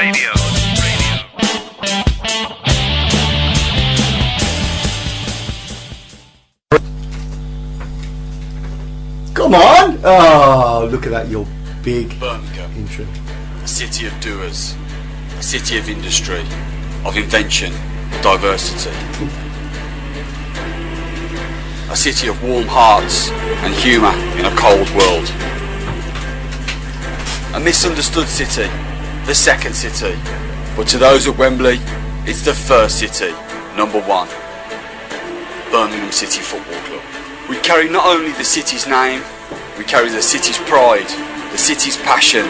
Radio. Come on! Oh, look at that, your big Birmingham, intro. a city of doers, a city of industry, of invention, diversity. A city of warm hearts and humour in a cold world. A misunderstood city, the second city, but to those at Wembley, it's the first city, number one. Birmingham City Football Club. We carry not only the city's name, we carry the city's pride, the city's passion.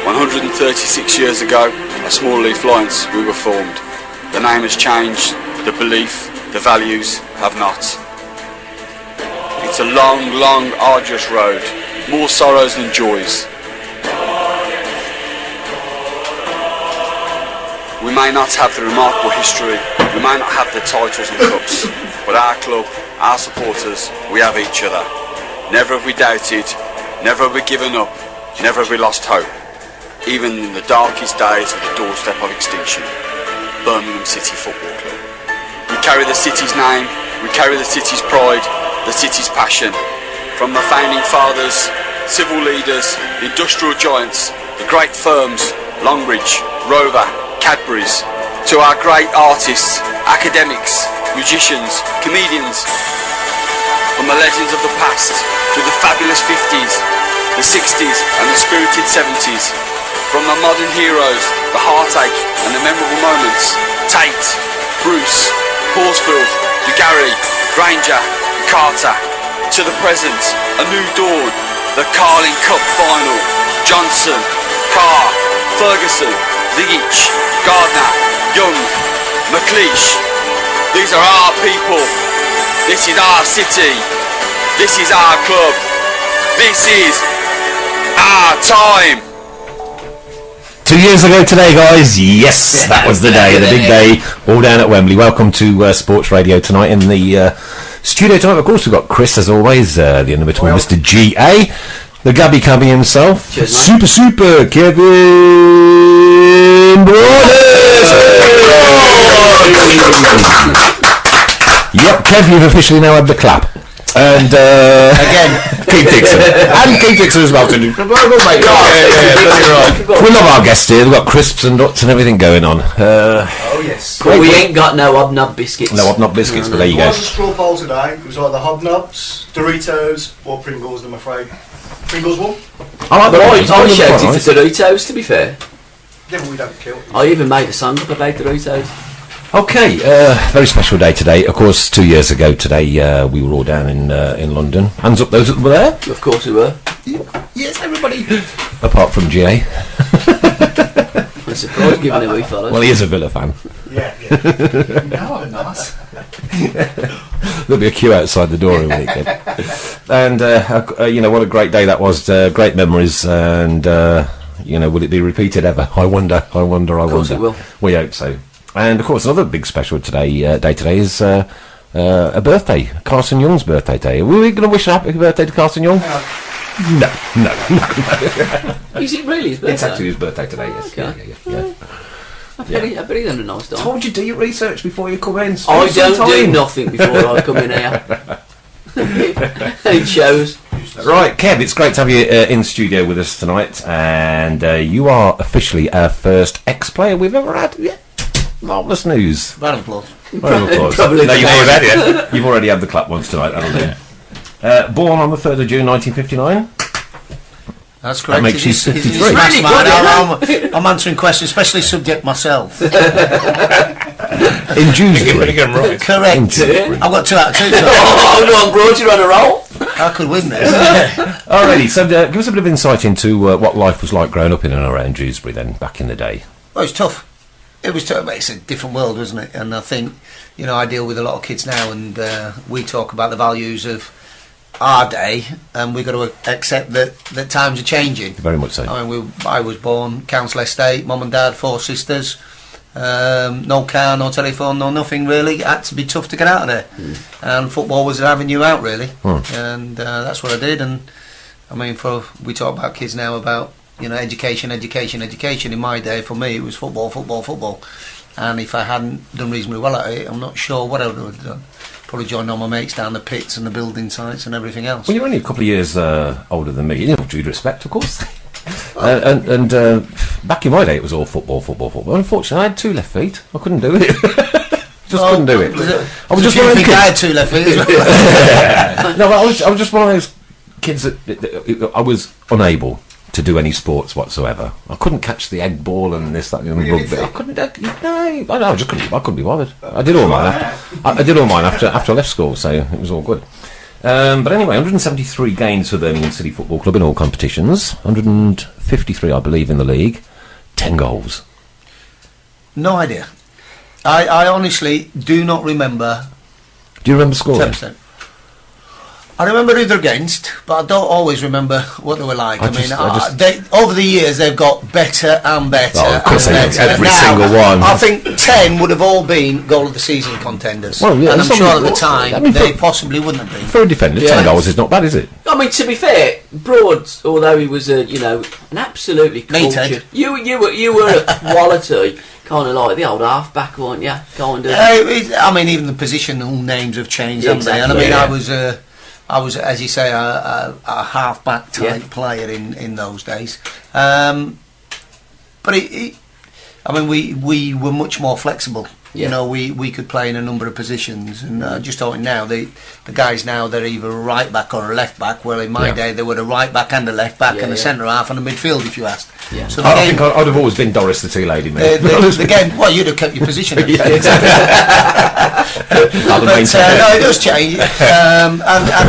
136 years ago, a small leaf Lions, we were formed. The name has changed, the belief, the values have not. It's a long, long, arduous road, more sorrows than joys. We may not have the remarkable history, we may not have the titles and cups, but our club, our supporters, we have each other. Never have we doubted, never have we given up, never have we lost hope, even in the darkest days of the doorstep of extinction. Birmingham City Football Club. We carry the city's name, we carry the city's pride, the city's passion. From the founding fathers, civil leaders, industrial giants, the great firms, Longbridge, Rover, Cadbury's, to our great artists, academics, musicians, comedians. From the legends of the past to the fabulous 50s, the 60s and the spirited 70s. From the modern heroes, the heartache and the memorable moments, Tate, Bruce, Horsfield, Dugarry, Granger, Carter. To the present, a new dawn, the Carling Cup final, Johnson, Carr, Ferguson, Zigic, Gardner, Young, McLeish. These are our people, this is our city, this is our club, this is our time. 2 years ago today, guys. Yes, that was the day, the big day, all down at Wembley. Welcome to Sports Radio tonight in the studio tonight. Of course, we've got Chris, as always, the inimitable Mr. G.A., the Gabby Cubby himself. Cheers, super Kevan Broadhurst. Yep, Kev, you've officially now had the clap. And again, Keith Dixon. And Keith Dixon as well. We love our guests here. We've got crisps and nuts and everything going on. Oh, yes. But we ain't got no hobnob biscuits. No hobnob biscuits, but there you It go. was a straw poll today. It was either hobnobs, Doritos, or Pringles, I'm afraid. Pringles won. I like the I Pringles. shouted for Doritos, to be fair. Yeah, but we don't kill. I even made a song up about Doritos. Okay, very special day today. Of course, 2 years ago today, we were all down in London. Hands up those that were there. Of course we were. Yes, everybody. Apart from GA. I'm surprised given who he followed. Well, he is a Villa fan. Yeah. No, I'm not. There'll be a queue outside the door in a weekend. And, you know, what a great day that was. Great memories. And, you know, will it be repeated ever? I wonder. Of course it will. We hope so. And, of course, another big special day today is a birthday. Carson Young's birthday day. Were we going to wish a happy birthday to Carson Young? No. Is it really his birthday? It's actually his birthday today, yes. Okay. Yeah. I bet he had a nice time. Told you, do your research before you come in. I don't do nothing before I come in here. It shows. Right, Kev, it's great to have you in studio with us tonight. And you are officially our first ex-player we've ever had. Yeah. Marvellous news. Round of applause. Round of applause. Probably No, you've already had the clap once tonight, haven't you? Born on the 3rd of June 1959. That's correct. That makes you 53. Really good, I'm answering questions, especially subject myself. In Dewsbury. Correct. I've got 2 out of 2. Oh, no, Broad, you're on a roll. I could win this. Alrighty, so give us a bit of insight into what life was like growing up in and around Dewsbury then, back in the day. Well, it's tough. It was tough. It's a different world, wasn't it? And I think, you know, I deal with a lot of kids now, and we talk about the values of our day, and we've got to accept that times are changing. Very much so. I mean, I was born council estate, mum and dad, 4 sisters, no car, no telephone, no nothing really. It had to be tough to get out of there, and football was an avenue out really, and that's what I did. And I mean, we talk about kids now about You know, education. In my day, for me, it was football. And if I hadn't done reasonably well at it, I'm not sure what I would have done. Probably joined all my mates down the pits and the building sites and everything else. Well, you're only a couple of years older than me. You know, due respect, of course. Back in my day, it was all football. Unfortunately, I had 2 left feet. I couldn't do it. Couldn't do it. I was just one of those kids. I had 2 left feet as well. No, I was just one of those kids that I was unable to do any sports whatsoever. I couldn't catch the egg ball and this, that, and rugby. I couldn't. I just couldn't. I couldn't be bothered. I did all mine. I did all mine after I left school, so it was all good. But anyway, 173 games for Birmingham City Football Club in all competitions. 153, I believe, in the league. 10 goals. No idea. I honestly do not remember. Do you remember scoring? 10%. I remember who they're against, but I don't always remember what they were like. Over the years, they've got better and better. Oh, of course they have. Every Now, single one. I think 10 would have all been goal of the season contenders. Well, yeah, and I'm that's sure not- at the time I mean, they possibly wouldn't have been. For a defender, 10 goals is not bad, is it? I mean, to be fair, Broad, although he was an absolutely cultured, you were a quality kind of like the old half-back, weren't you? Kind of. I mean, even the positional names have changed, haven't they? And I mean, Exactly, I was, as you say, a half-back type player in those days. But I mean, we were much more flexible. Yeah. You know, we could play in a number of positions, and just talking now, the guys now, they're either a right back or a left back. Well, in my day, they were a right back and a left back, and a centre half and a midfield, if you asked. Yeah. So I think I'd have always been Doris the Tea Lady, mate. the game, well, you'd have kept your position. Yeah, exactly. But no, it does change, and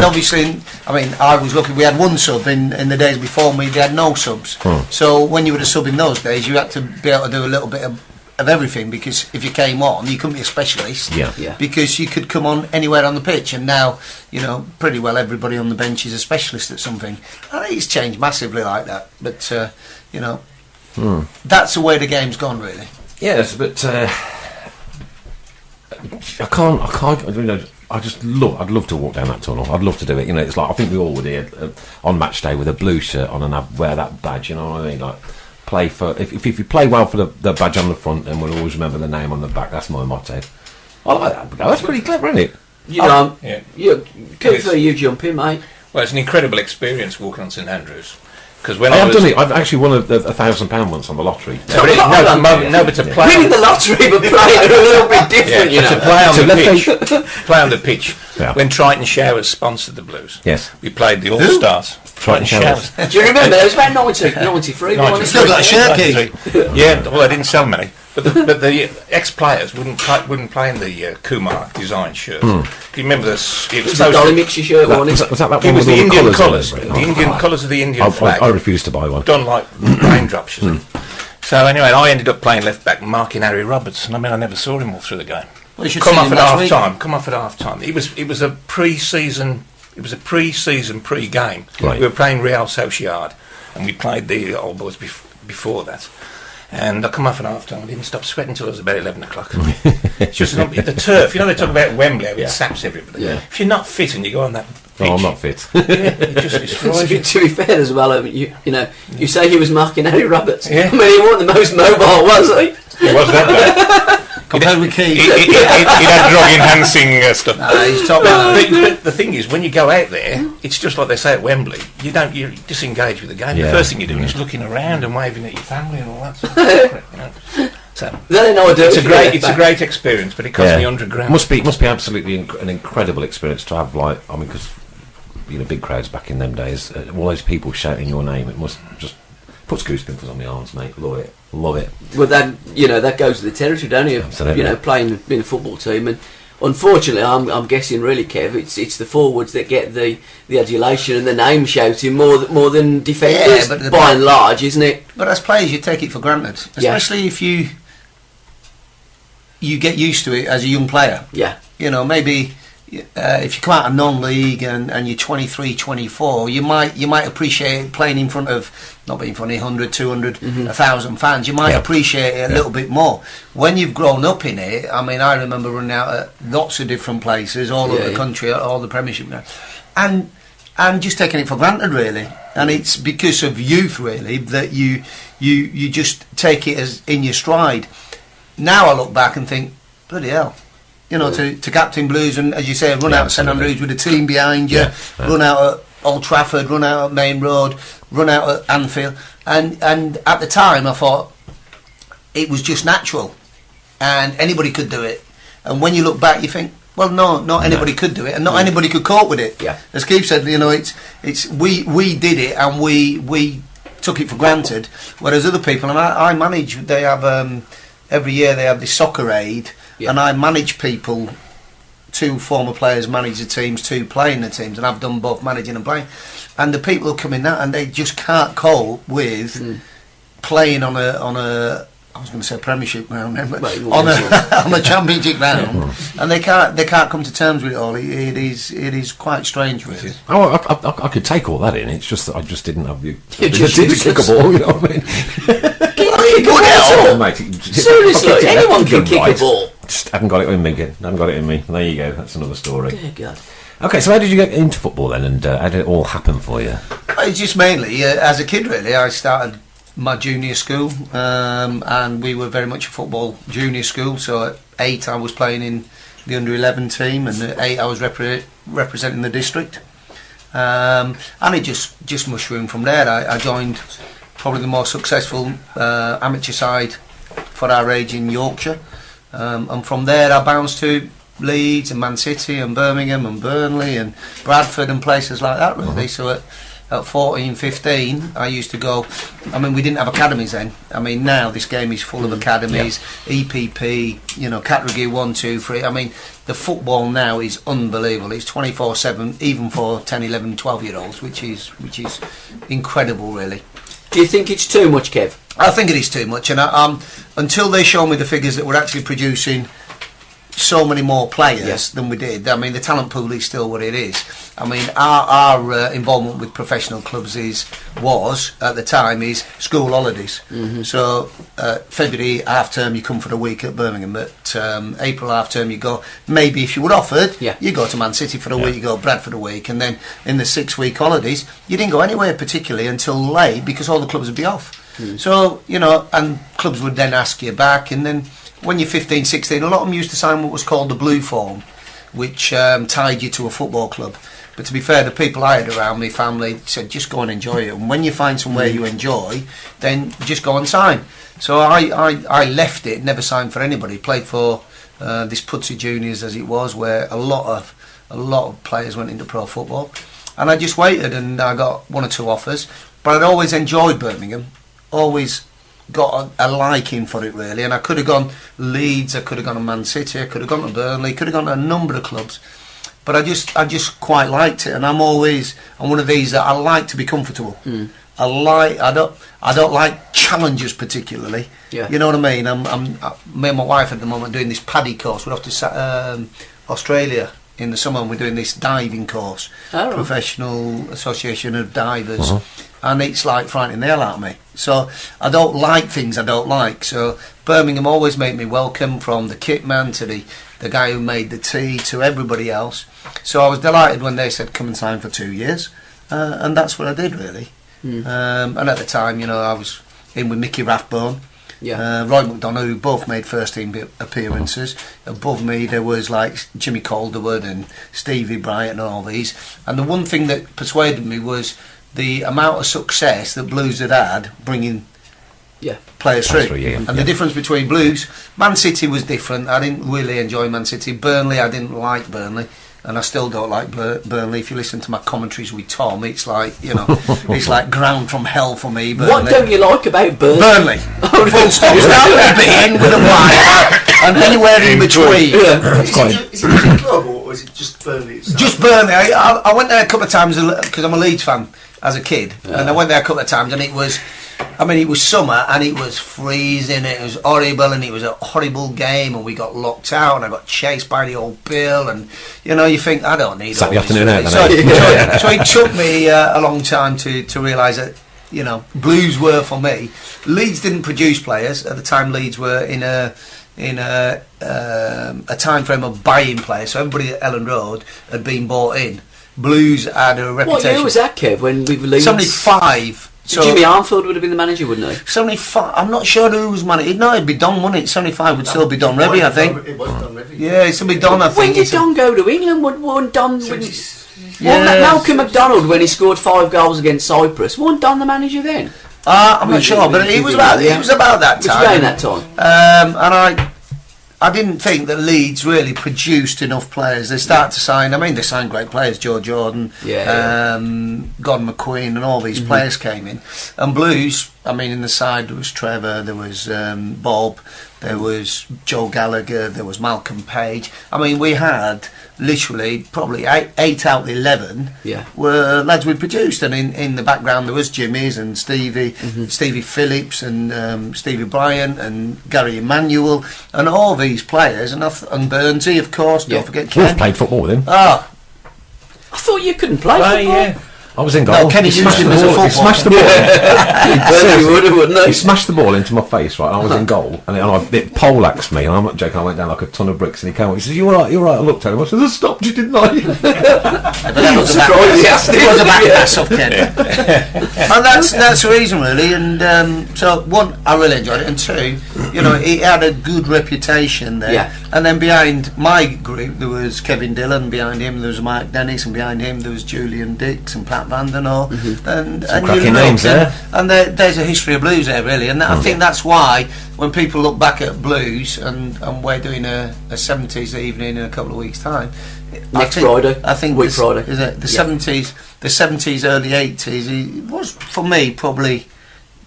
obviously, I mean, I was lucky. We had one sub in the days before me. They had no subs. So when you were a sub in those days, you had to be able to do a little bit of everything, because if you came on, you couldn't be a specialist. Yeah. Because you could come on anywhere on the pitch, and now, you know, pretty well everybody on the bench is a specialist at something. I think it's changed massively like that. But you know, that's the way the game's gone, really. Yes, but I can't. You know, I'd love to walk down that tunnel. I'd love to do it. You know, it's like I think we all would here on match day with a blue shirt on and wear that badge. You know what I mean? Like play for if you play well for the badge on the front, then we'll always remember the name on the back. That's my motto. I like that. That's pretty clever, isn't it? You know, Yeah. you jump in, mate. Well, it's an incredible experience walking on St Andrews. Because when I've done it. I've actually won £1,000 once on the lottery. No, but to play Winning the lottery, but playing it a little bit different, you know. to play on So the let's pitch. Play on the pitch. Yeah. When Triton Showers sponsored the Blues, Yes. we played the All Stars. Triton Showers. Do you remember? It was about 93, wasn't it? Still got a shirt key. Yeah, well, I didn't sell many, but the ex-players wouldn't play in the Kumar design shirt. Do you remember this? It It was a Dolly Mixture shirt, wasn't it? Was that It one was with the all Indian the colours. on it? The Indian colours of the Indian flag. I refused to buy one. Done like raindrops, you see. So anyway, I ended up playing left back, marking Harry Roberts, and I mean, I never saw him all through the game. Well, you should Come see off him at last half week. time. Come off at half time. It was a pre-season. It was a pre-season pre-game. Right. We were playing Real Sociedad, and we played the old boys before that. And I come off at half time. I didn't stop sweating until it was about 11 o'clock. It's just the turf. You know, they talk about Wembley, how it saps everybody. Yeah. If you're not fit and you go on that pitch, Oh, I'm not fit. it just destroys you. To be fair as well, I mean, you know, you say he was marking Harry Roberts. Yeah. I mean, he wasn't the most mobile, was he? It was that bad. Compared with Keith. It had drug-enhancing stuff. He's top man. But the thing is, when you go out there, it's just like they say at Wembley. You disengage with the game. Yeah. The first thing you're doing is looking around and waving at your family and all that sort of stuff. You know? So They know I do. it's a great experience, but it cost me £100. Must be absolutely an incredible experience to have. Like, I mean, because you know, big crowds back in them days, all those people shouting your name. It must just puts goosebumps on my arms, mate. Love it. Well, that goes to the territory, don't you? Absolutely. You know, playing in a football team, and unfortunately, I'm guessing really, Kev, it's the forwards that get the adulation and the name shouting more than defenders, but by and large, isn't it? But as players, you take it for granted, especially if you get used to it as a young player. Yeah. You know, maybe if you come out of non-league and you're 23, 24, you might appreciate playing in front of, not being funny, 100, 200, 1,000 fans. You might appreciate it a little bit more. When you've grown up in it, I mean, I remember running out at lots of different places, all over the country, all the Premiership now. And and just taking it for granted, really. And it's because of youth, really, that you just take it as in your stride. Now I look back and think, bloody hell, you know, to captain Blues and, as you say, run out of St Andrews with a team behind you, run out at Old Trafford, run out at Main Road, run out at Anfield, and at the time I thought it was just natural, and anybody could do it. And when you look back, you think, well, no, not anybody could do it, and not anybody could cope with it. Yeah. As Keith said, you know, it's we did it, and we took it for granted. Whereas other people, and I manage, they have every year they have this soccer aid, and I manage people. 2 former players manage the teams, 2 playing the teams, and I've done both managing and playing. And the people who come in that, and they just can't cope with playing on a I was going to say Premiership ground, on a Championship ground, and they can't come to terms with it all. It is quite strange, really. Oh, I could take all that in. It's just that I just didn't have you. Just kick a ball, you know what I mean? Seriously, anyone can kick a ball. Just haven't got it in me. Haven't got it in me. There you go. That's another story. Dear God. Okay, so how did you get into football then, and how did it all happen for you? It's just mainly as a kid, really. I started my junior school, and we were very much a football junior school. So at 8 I was playing in the under-11 team, and at 8 I was representing the district, and it just mushroomed from there. I joined probably the more successful amateur side for our age in Yorkshire, and from there I bounced to Leeds and Man City and Birmingham and Burnley and Bradford and places like that, really. So at 14, 15, I used to go. I mean, we didn't have academies then. I mean, now this game is full of academies, EPP, you know, category 1, 2, 3. I mean, the football now is unbelievable. It's 24/7, even for 10, 11, 12-year-olds, which is incredible, really. Do you think it's too much, Kev? I think it is too much, and until they show me the figures that we're actually producing so many more players than we did. I mean, the talent pool is still what it is. I mean, our involvement with professional clubs was at the time school holidays. So February half term you come for a week at Birmingham, but April half term you go. Maybe if you were offered, you go to Man City for a week, you go Bradford a week, and then in the 6-week holidays you didn't go anywhere particularly until late because all the clubs would be off. So you know, and clubs would then ask you back, and then when you're 15, 16, a lot of them used to sign what was called the blue form, which tied you to a football club. But to be fair, the people I had around me, family, said just go and enjoy it. And when you find somewhere you enjoy, then just go and sign. So I left it, never signed for anybody. Played for this Pudsey Juniors, as it was, where a lot of players went into pro football. And I just waited, and I got 1 or 2 offers. But I'd always enjoyed Birmingham, always got a liking for it, really. And I could have gone Leeds, I could have gone to Man City, I could have gone to Burnley, could have gone to a number of clubs, but I just quite liked it. And I'm one of these that I like to be comfortable. I don't like challenges particularly. You know what I mean? Me and my wife at the moment doing this paddy course. We're off to Australia in the summer, and we're doing this diving course, Professional Association of Divers, and it's like frightening the hell out of me. So I don't like things I don't like. So Birmingham always made me welcome, from the kit man to the guy who made the tea to everybody else. So I was delighted when they said come and sign for 2 years, and that's what I did, really. And at the time, you know, I was in with Mickey Rathbone, Roy McDonough, who both made first team appearances. Above me there was like Jimmy Calderwood and Stevie Bryant and all these. And the one thing that persuaded me was the amount of success that Blues had bringing players through. And the difference between Blues, Man City was different. I didn't really enjoy Man City. Burnley, I didn't like Burnley, and I still don't like Burnley. If you listen to my commentaries with Tom, it's like, you know, it's like ground from hell for me. Burnley. What don't you like about Burnley? Burnley. Full stop. Start with a B, end with a Y, and anywhere in between. Is it a club, or is it just Burnley itself? Just Burnley. I went there a couple of times because I'm a Leeds fan as a kid, and I went there a couple of times, and it was summer, and it was freezing, it was horrible, and it was a horrible game, and we got locked out, and I got chased by the old Bill, and you know, you think, I don't need Saturday all this. afternoon out, So it took me a long time to realise that, you know, Blues were for me. Leeds didn't produce players at the time. Leeds were in a time frame of buying players, so everybody at Ellen Road had been bought in. Blues had a reputation. What year was that, Kev, when we Leeds? 75. So Jimmy Armfield would have been the manager, wouldn't he? 75. I'm not sure who was manager. No, it'd be Don, wouldn't it? 75 would still be Don Revie, I think. It was Don Revie. Yeah, it would be Don, I think. When did Don go to England? Wasn't Don... Yeah. Malcolm MacDonald, when he scored 5 goals against Cyprus, wasn't Don the manager then? I'm not sure, but it was about that It was time. around that time. And I didn't think that Leeds really produced enough players. They started to sign. I mean, they signed great players. Joe Jordan, Gordon McQueen, and all these players came in. And Blues, I mean, in the side there was Trevor, there was Bob, there was Joe Gallagher, there was Malcolm Page. I mean, we had literally probably 8 out of 11 were lads we produced, and in the background there was Jimmy's and Stevie Phillips and Stevie Bryant and Gary Emanuel and all these players, and Burnsy, of course. Don't forget Ken. Wolf played football with him. I thought you couldn't play football. Yeah. I was in goal. No, Kenny He used him as a footballer. He smashed the ball. Wouldn't He he? smashed the ball into my face, right? And I was in goal, and it poleaxed me, and I'm not joking. I went down like a ton of bricks, and he came up. He says, "You all right? You all right?" I looked at him. I said, "I stopped you, didn't I?" But that was a back pass off Ken. And that's the reason, really. And so, one, I really enjoyed it, and two, you know, it had a good reputation there. Yeah. And then behind my group, there was Kevin Dillon. Behind him, there was Mike Dennis, and behind him, there was Julian Dix and Pat Vandenor. And cracking names there. And there's a history of Blues there, really. And I think that's why when people look back at Blues, and we're doing a 70s evening in a couple of weeks' time. Friday. I think Week Friday. Is it the 70s, early 80s? It was for me probably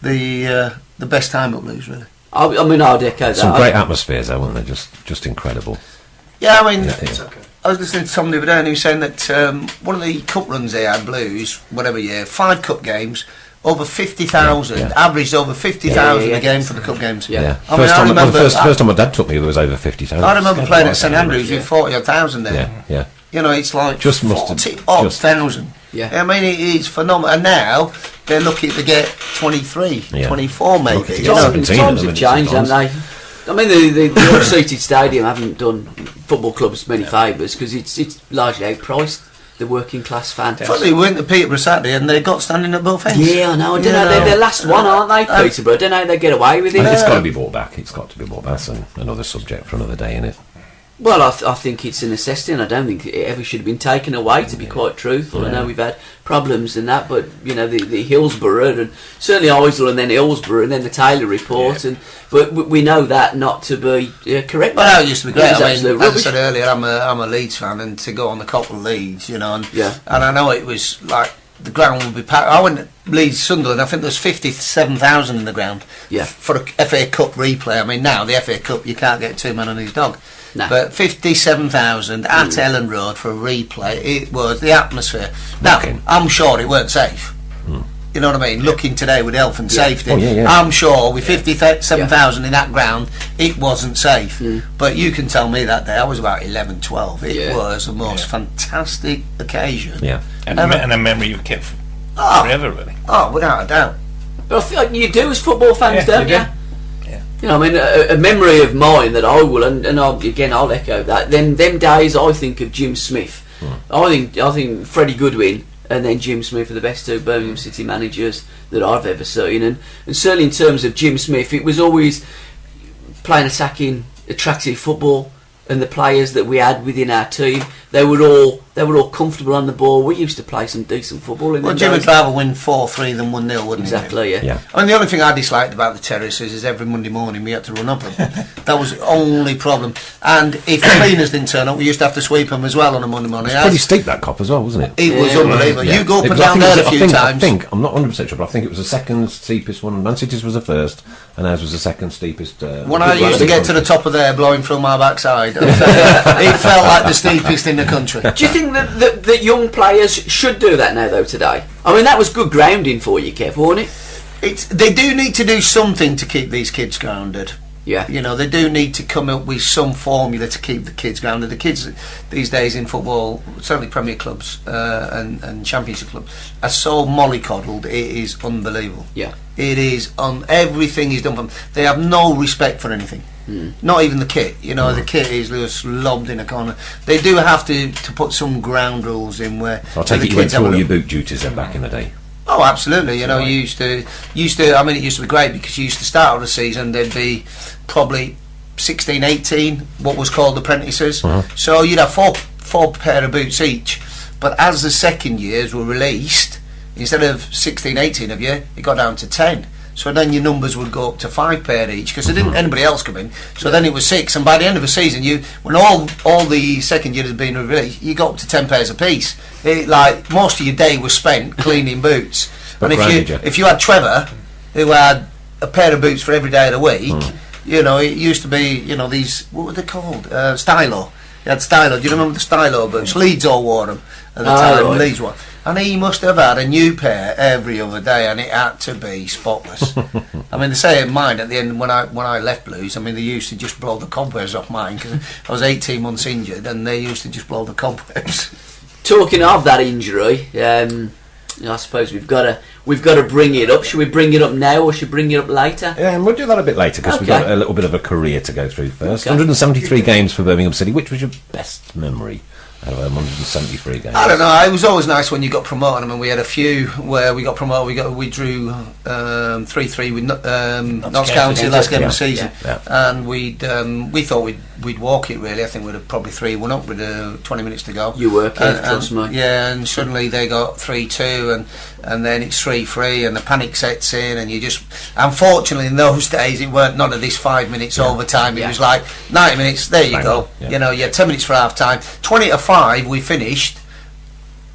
the best time at Blues, really. I mean, I'd echo that. Some great atmospheres there, weren't they? Just incredible. Yeah, I mean, It's okay. I was listening to somebody the other day and he was saying that one of the cup runs they had, Blues, whatever year, 5 cup games, over 50,000, averaged over 50,000 a game for the cup games. Yeah. I mean, I remember First time my dad took me, there was over 50,000. I remember playing at St Andrews with 40,000 there. Yeah. You know, it's like Just must have- 40,000. Yeah. I mean, it is phenomenal. And now they're lucky to get 23, 24 maybe. Lucky to You get know? 17 Times at the have changed, minute haven't they? I mean, the all-seated stadium haven't done football clubs many favours because it's largely outpriced the working class fan. Funny, we went to Peterborough Saturday and they got standing at both ends. Yeah, I know. I don't know. They're the last one, aren't they, Peterborough? I don't know how they get away with it. It's got to be brought back. It's got to be brought back. That's another subject for another day, innit? Well, I think it's a necessity, and I don't think it ever should have been taken away, to be quite truthful. I know we've had problems in that, but, you know, the Hillsborough, and certainly Isle, and then Hillsborough, and then the Taylor report, but we know that not to be correct. Well, it used to be great. It was I mean, absolute as I rubbish. said earlier, I'm a Leeds fan, and to go on the Copper Leeds, you know, and I know it was like the ground would be packed. I went to Leeds Sunderland, I think there was 57,000 in the ground for a FA Cup replay. I mean, now the FA Cup, you can't get 2 men on his dog. No. But 57,000 at Ellen Road for a replay, it was the atmosphere. Now, I'm sure it weren't safe. You know what I mean? Looking today with health and safety, I'm sure with 57,000 in that ground, it wasn't safe. But you can tell me that day, I was about 11, 12. It was the most fantastic occasion. Yeah. And a memory you've kept forever, really. Oh, without a doubt. But I feel like you do as football fans, don't you? Yeah. You know, I mean, a memory of mine that I will, and I'll echo that. Them days, I think of Jim Smith. I think Freddie Goodwin and then Jim Smith are the best 2 Birmingham City managers that I've ever seen. And certainly in terms of Jim Smith, it was always playing attacking, attractive football, and the players that we had within our team, they were all comfortable on the ball. We used to play some decent football in Well, them Jim would days. rather win 4-3 than 1-0, wouldn't he? Exactly, yeah. I mean, the only thing I disliked about the terraces is every Monday morning we had to run up them. That was the only problem. And if cleaners didn't turn up, we used to have to sweep them as well on a Monday morning. Pretty steep, that cop as well, wasn't it? It was unbelievable. Yeah. You go up It and was- I down think it there a was- few times. I think, I'm not 100% sure, but I think it was the second steepest one. Man City's was the first, and ours was the second steepest. When I used to get to the top of there blowing through my backside, it felt like the steepest in the country. Do you think that young players should do that now, though, today? I mean, that was good grounding for you, Kev, wasn't it? They do need to do something to keep these kids grounded. Yeah. You know, they do need to come up with some formula to keep the kids grounded. The kids these days in football, certainly Premier clubs and Championship clubs, are so mollycoddled, it is unbelievable. Yeah. It is everything is done for them. They have no respect for anything. Not even the kit. You know, the kit is just lobbed in a corner. They do have to put some ground rules in where. So I'll take the it you went kids through have all a your boot duties then back in the day. Oh, absolutely. You know, you used to. I mean, it used to be great because you used to start of the season. There'd be probably 16, 18, what was called apprentices. So you'd have four pair of boots each. But as the second years were released, instead of 16, 18 of you, it got down to 10. So then your numbers would go up to 5 pair each because there didn't anybody else come in. So then it was 6, and by the end of the season, when all the second year had been released, you got up to 10 pairs apiece. Like most of your day was spent cleaning boots. And if you had Trevor, who had a pair of boots for every day of the week, you know, it used to be, you know, these, what were they called? Stylo. You had Stylo. Do you remember the Stylo boots? Leeds all wore them at the time. Right. Leeds wore. And he must have had a new pair every other day, and it had to be spotless. I mean, they say in mine at the end when I left Blues. I mean, they used to just blow the cobwebs off mine because I was 18 months injured, and they used to just blow the cobwebs. Talking of that injury, I suppose we've got to bring it up. Should we bring it up now, or should we bring it up later? Yeah, and we'll do that a bit later because we've got a little bit of a career to go through first. 173 games for Birmingham City. Which was your best memory out of 173 games? I don't know. It was always nice when you got promoted. I mean, we had a few where we got promoted. We drew 3-3 with Notts County last game of the season, and we thought we'd walk it really. I think we'd have probably 3-1 up with 20 minutes to go. You were, trust me. Yeah, and suddenly they got 3-2, and then it's 3-3, and the panic sets in, and you just. Unfortunately, in those days, it weren't none of this 5 minutes overtime. It was like 90 minutes. There you go. You know, you had 10 minutes for half time. 20 to 5, we finished.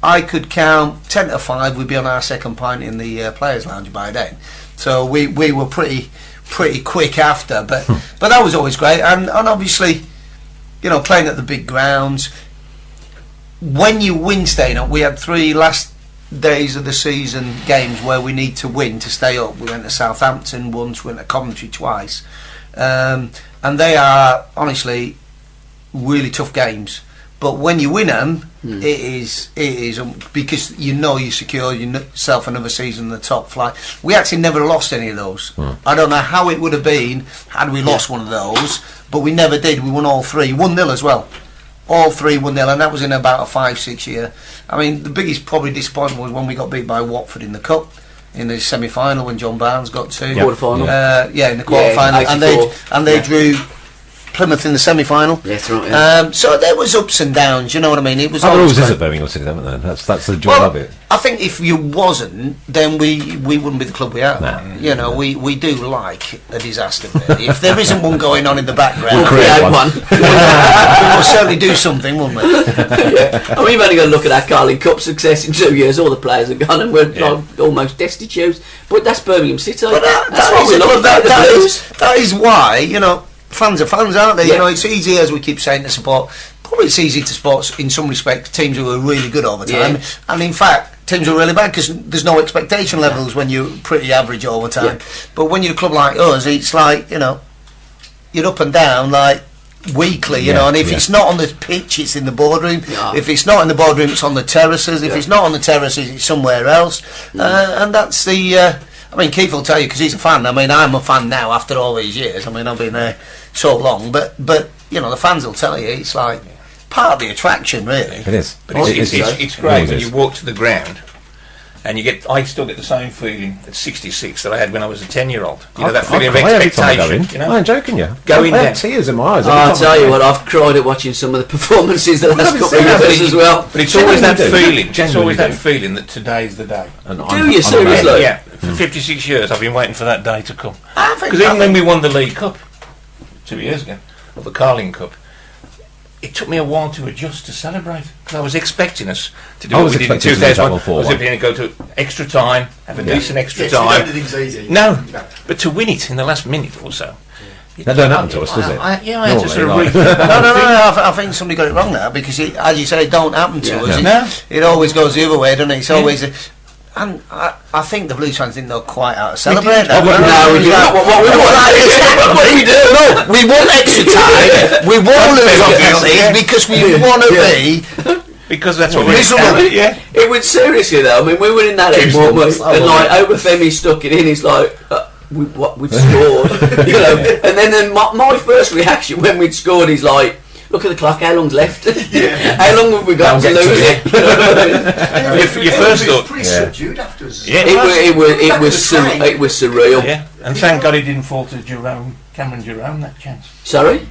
I could count 10 to 5. We'd be on our second pint in the players' lounge by then. So we were pretty quick after, but that was always great. And obviously, you know, playing at the big grounds. When you win staying up, we had 3 last days of the season games where we need to win to stay up. We went to Southampton once, we went to Coventry twice, and they are honestly really tough games. But when you win them, it is because you know you secure yourself another season in the top flight. We actually never lost any of those. I don't know how it would have been had we lost one of those, but we never did. We won all 3, 1-0 as well. All 3 1-0, and that was in about a 5-6 year. I mean, the biggest probably disappointment was when we got beat by Watford in the cup in the semi-final when John Barnes got to quarter-final. In the quarter-final, and they drew Plymouth in the semi-final. Yes, right. Yeah. So there was ups and downs. You know what I mean? It was. How rules is it Birmingham City, haven't they? That's the joy of it. I think if you wasn't, then we wouldn't be the club we are. Nah. You know, we do like a disaster. Really. If there isn't one going on in the background, We'll create one. we'll certainly do something, won't we? I mean, we've only got to look at our Carling Cup success in 2 years. All the players are gone, and we're like, almost destitute. But that's Birmingham City. But that's what we love about the Blues. that is why, you know, fans are fans, aren't they? Yeah. You know, it's easy, as we keep saying, to support. Probably it's easy to support, in some respects, teams who are really good all the time. Yeah. And in fact, teams who are really bad because there's no expectation levels when you're pretty average all the time. But when you're a club like us, it's like, you know, you're up and down like weekly, you know, and if it's not on the pitch, it's in the boardroom. Yeah. If it's not in the boardroom, it's on the terraces. If it's not on the terraces, it's somewhere else. And that's the... I mean, Keith will tell you because he's a fan. I mean, I'm a fan now after all these years. I mean, I've been there so long, but you know, the fans will tell you it's like part of the attraction, really. It is. But it's great when you walk to the ground and you get. I still get the same feeling at 66 that I had when I was a 10-year-old. You know, that feeling of expectation. You know, I'm joking, you. Going I down. have tears in my eyes. I'll tell you what, I've cried at watching some of the performances the last couple of years as well. But it's always that feeling. It's always that feeling that today's the day. Do you seriously? Yeah. For 56 years, I've been waiting for that day to come. Because Because even when we won the League Cup 2 years ago, or the Carling Cup, it took me a while to adjust to celebrate. Because I was expecting us to do what we did in 2001. I was going to go to extra time, have a decent extra time. Everything's easy. No, but to win it in the last minute or so. That don't happen to us, does it? I had to sort of Normally, No, I think somebody got it wrong there because, as you say, it don't happen to us. It always goes the other way, doesn't it? It's always... And I think the Blues fans didn't know quite how to celebrate that. What do we do? No, we want extra time. We want to lose because we want to be... Because that's what we're miserable. It was seriously though. I mean, we were in that end moment, and like Obafemi stuck it in. He's like, we've scored, you know. And then my first reaction when we'd scored is like, look at the clock, how long's left? How long have we got to lose it? Your first thought, pretty subdued afterwards. Yeah, it was surreal. yeah, and thank God he didn't fall to Cameron Jerome that chance. Sorry?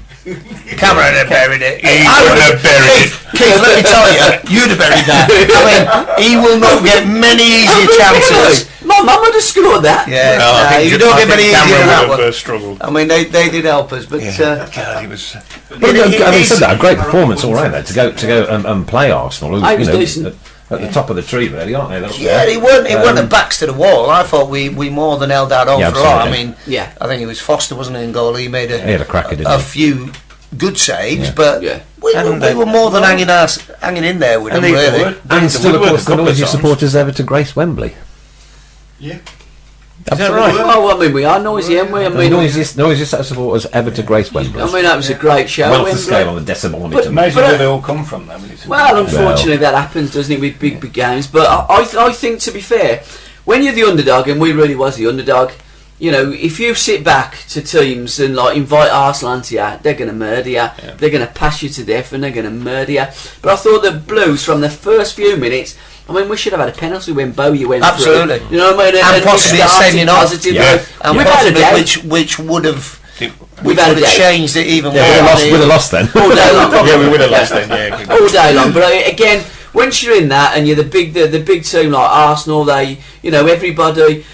Cameron had buried it. He would have buried it. Keith, let me tell you, you'd have buried that. I mean, he will not get many easier chances. My mum would have scored that. Yeah, Well, I think you don't get many easier Cameron than that would one. have struggled. I mean, they did help us, but God, he was. Having said that, a great performance all round there to go and play Arsenal. It was decent. At the top of the tree, really, aren't they? yeah, he weren't the backs to the wall. I thought we more than held that on Yeah, for a lot. I absolutely. mean, Yeah. I think it was Foster, wasn't it, in goal? He made He had a cracker, didn't a he? few good saves, Yeah. but Yeah. we And were more than hanging in there with And them, they really. were- And still, of Woodward course, a the couple of noisy times. supporters ever to grace Wembley. Yeah. Is that right? Oh, I mean, we are noisy, aren't we? I The mean, noisiest set of supporters ever to grace Wembley. I mean, that was a great show. Well off the Wembley. scale on the decibel meter. Amazing where they all come from, though. When it's Well, unfortunately, that happens, doesn't it, with big games? But I think, to be fair, when you're the underdog, and we really was the underdog, you know, if you sit back to teams and like invite Arsenal onto you, they're going to murder you. They're going to pass you to death, and they're going to murder you. But I thought the Blues, from the first few minutes, I mean, we should have had a penalty when Bowyer went Absolutely. through. You know what I mean? And possibly we started sending off. positively. Yeah. And We've had a possibly day. which would have We've had a day. changed it even Yeah, more. we'd have lost then. All day long. Yeah, we would have lost then. Yeah. All day long. But again, once you're in that and you're the big team like Arsenal, everybody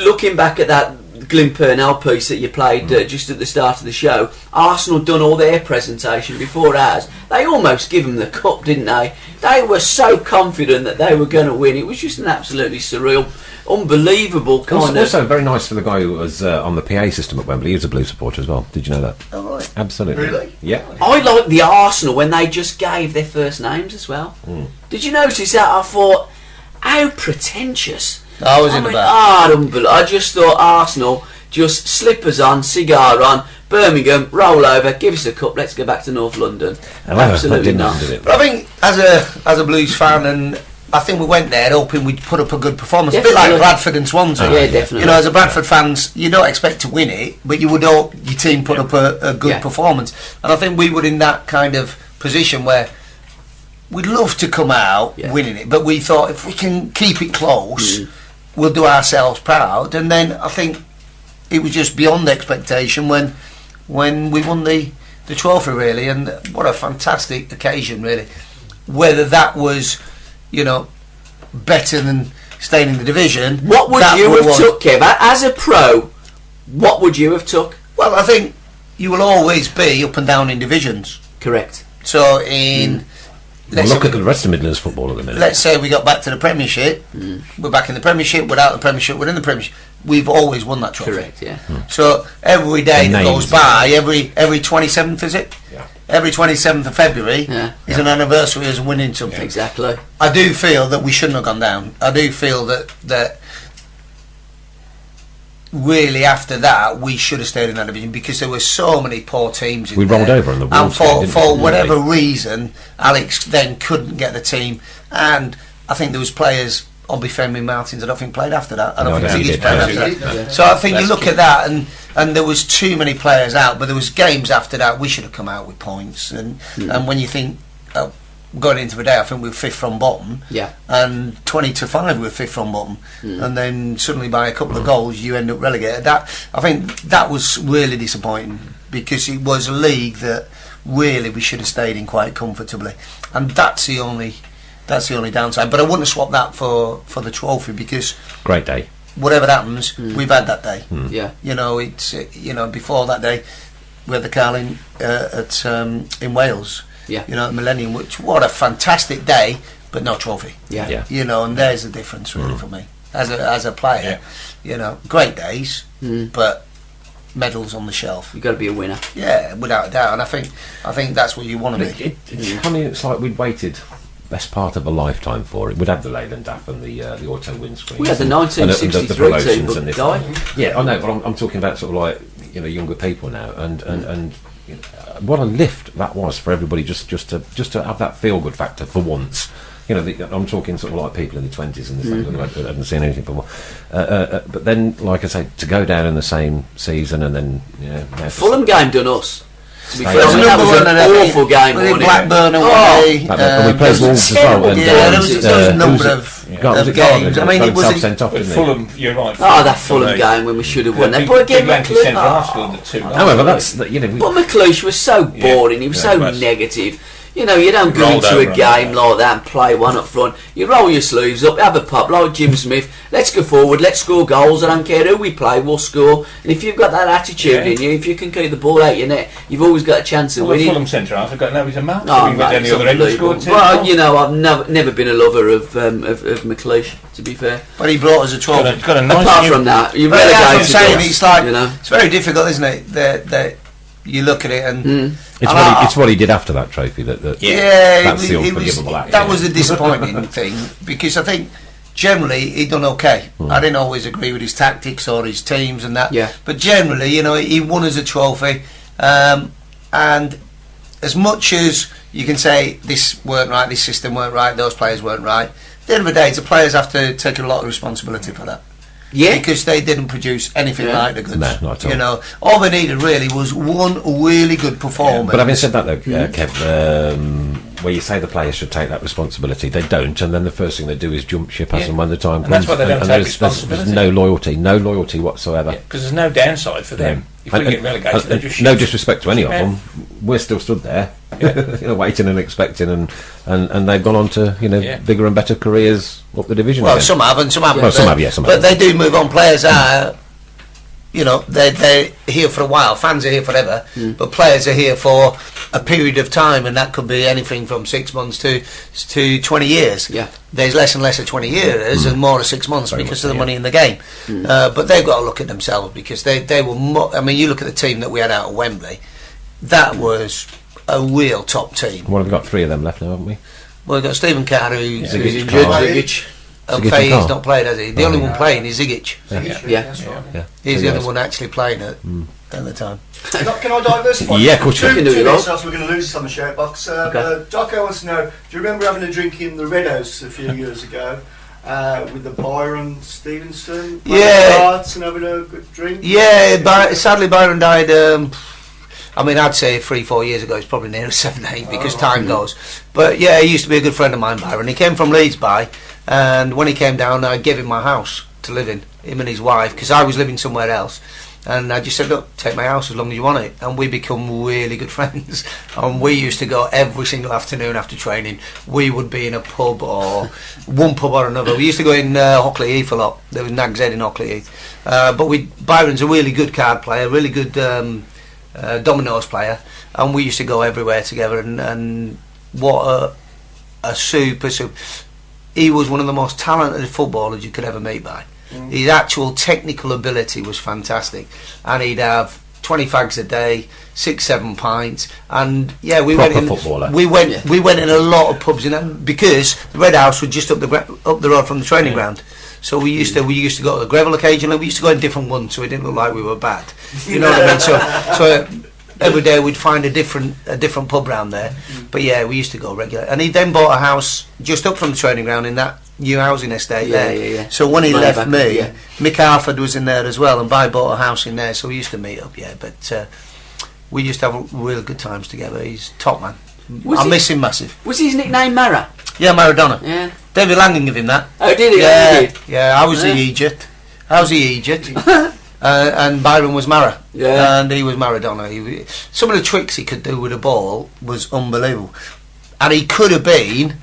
looking back at that Glympernel piece that you played just at the start of the show, Arsenal done all their presentation before ours. They almost give them the cup, didn't they? They were so confident that they were going to win. It was just an absolutely surreal, unbelievable kind of... Also very nice for the guy who was on the PA system at Wembley. He was a Blue supporter as well. Did you know that? Oh, right. Absolutely. Really? Yeah. I like the Arsenal when they just gave their first names as well. Did you notice that? I thought, how pretentious. I was in the back. I just thought Arsenal, just slippers on, cigar on, Birmingham, roll over, give us a cup, let's go back to North London. However, Absolutely that didn't not. happen, did it? But I think as a Blues fan, and I think we went there hoping we'd put up a good performance, a bit like Definitely. Bradford and Swansea. Yeah, definitely. You know, as a Bradford fans, you don't expect to win it, but you would hope your team put up a good Yeah. performance. And I think we were in that kind of position where we'd love to come out winning it, but we thought if we can keep it close, we'll do ourselves proud. And then I think it was just beyond expectation when we won the trophy, really. And what a fantastic occasion, really. Whether that was, better than staying in the division. What would that you have was- took, Kev? As a pro, what would you have took? Well, I think you will always be up and down in divisions. Correct. So in Well, look at the rest of Midlands football at the minute. let's say we got back to the Premiership, we're back in the Premiership. Without the Premiership, we're in the Premiership. We've always won that trophy. Correct, yeah. So every day The that names. goes by, every 27th, is it? Yeah. Every 27th of February Yeah. is an anniversary as winning something. Exactly. I do feel that we shouldn't have gone down. I do feel that really after that we should have stayed in that division because there were so many poor teams in We there. rolled over in the and Wolves game, didn't for we? whatever Yeah. reason Alex then couldn't get the team, and I think there was players. Obafemi Martins I don't think played after that. I don't No, think he Ziggy's did. played No, after he that. did. So I think you look at that and there was too many players out, but there was games after that we should have come out with points, and when you think going into the day I think we were fifth from bottom, Yeah. and 20-5 we were fifth from bottom, and then suddenly by a couple of goals you end up relegated. That I think that was really disappointing because it was a league that really we should have stayed in quite comfortably, and that's the only downside. But I wouldn't have swapped that for the trophy because Great day. whatever happens, we've had that day. Yeah. It's before that day we had the Carling in Wales. Yeah. At Millennium, what a fantastic day, but no trophy. Yeah. Yeah. And there's the difference really for me as a player. Great days, but medals on the shelf. You've got to be a winner. Yeah, without a doubt. And I think that's what you want to be. It's funny, it's like we'd waited best part of a lifetime for it. We'd have the Leyland DAF and the auto windscreen. We had the and 1963 team, promotions and Guy. Yeah, I know, but I'm talking about sort of like younger people now, and what a lift that was for everybody just to have that feel good factor for once. you know, I'm talking sort of like people in the 20s and who haven't seen anything before. But then, like I say, to go down in the same season and then Fulham game done us. To be fair, There was that was another an one, awful game. with wasn't it? Blackburn Oh. away. and we played Wolves as well. And, Yeah, there was a number of games. I mean, it was sent off, But didn't he? Fulham, you're right. Oh, that Fulham game when we should have won that. But again, Lancashire Central McLeish, Hospital, the 2. However, that's you know. but McLeish was so boring. He was so it was. negative. You know, you don't go Rolled into a over game like that and play one up front. You roll your sleeves up, have a pop like Jim Smith. Let's go forward. Let's score goals. I don't care who we play. We'll score. And if you've got that attitude in you, if you can keep the ball out your net, you've always got a chance of Well, the winning. Fulham centre half, I've got nobody's a mark. Oh, So we went down mate, the other end and it's scored 2 Well, goals. you know, I've never been a lover of McLeish, to be fair. But he brought us a trophy. It's got a nice Apart new- from that, you're But that's what I'm relegated. saying. us, It's like you know. it's very difficult, isn't it? That you look at it and It's what he did after that trophy. That that's the unforgivable act. that was a disappointing thing, because I think generally he done okay. I didn't always agree with his tactics or his teams and that. Yeah. But generally, you know, he won us a trophy, and as much as you can say this weren't right, this system weren't right, those players weren't right, at the end of the day, the players have to take a lot of responsibility for that. Yeah. Because they didn't produce anything like the goods. No, not at all. You know, all they needed really was one really good performance. But having said that, though, Kev, where you say the players should take that responsibility, they don't, and then the first thing they do is jump ship as and when the time And comes. that's why they don't take there's responsibility. no loyalty whatsoever. Because there's no downside for them. If we get relegated, they just no shoot. disrespect to any of them, we're still stood there, waiting and expecting, and they've gone on to bigger and better careers up the division. Well, again. some have and some haven't. Well, some have, yeah, some but haven't. they do move on. Players are, they're here for a while. Fans are here forever, but players are here for a period of time, and that could be anything from 6 months to 20 years. Yeah. There's less and less of 20 years and more of 6 months Very because much of the so, money in the game. But they've got to look at themselves, because they were. I mean, you look at the team that we had out at Wembley. That was a real top team. Well, we've got 3 of them left now, haven't we? Well, we've got Stephen Carter, who's Zigic, injured. Carr. Zigic. And Zigic and Faye's Carr. not played, has he? The only one playing is Zigic. Yeah. Yeah. He's So, the only yes. one actually playing at the time. Can I diversify? Yeah, of course you can. Two Do it, minutes, Rob. else we're going to lose this on the shout box. Okay. Darko wants to know, do you remember having a drink in the Red House a few years ago with the Byron Stevenson? playing Yeah. cards and having a good drink? Yeah, sadly Byron died. I mean, I'd say 3-4 years ago. It's probably nearer 7-8 because time goes. But yeah, he used to be a good friend of mine, Byron. He came from Leeds by, and when he came down, I gave him my house to live in, him and his wife, because I was living somewhere else. And I just said, look, take my house as long as you want it. And we become really good friends. And we used to go every single afternoon after training. We would be in a pub, or one pub or another. We used to go in Hockley Heath a lot. There was Nag's Head in Hockley Heath. But Byron's a really good card player, really good dominoes player. And we used to go everywhere together. And what a super. He was one of the most talented footballers you could ever meet by. His actual technical ability was fantastic, and he'd have 20 fags a day, 6-7 pints, and yeah, we Proper went in. footballer. We went in a lot of pubs in that, because the Red House was just up the road from the training ground. So we used to go to the Greville occasionally. We used to go in different ones, so it didn't look like we were bad. You know what I mean? So every day we'd find a different pub round there. But yeah, we used to go regular. And he then bought a house just up from the training ground in that new housing estate there. Yeah. So when he Right left back, me, yeah. Mick Harford was in there as well, and Vi bought a house in there, so we used to meet up, yeah. But we used to have real good times together. He's top man. I miss him massive. Was his nickname Mara? Yeah, Maradona. Yeah. David Langan gave him that. Oh, did he? Yeah, Oh, he did. yeah. I was the Yeah. Egypt. And Byron was Mara. Yeah. And he was Maradona. Some of the tricks he could do with a ball was unbelievable. And he could have been,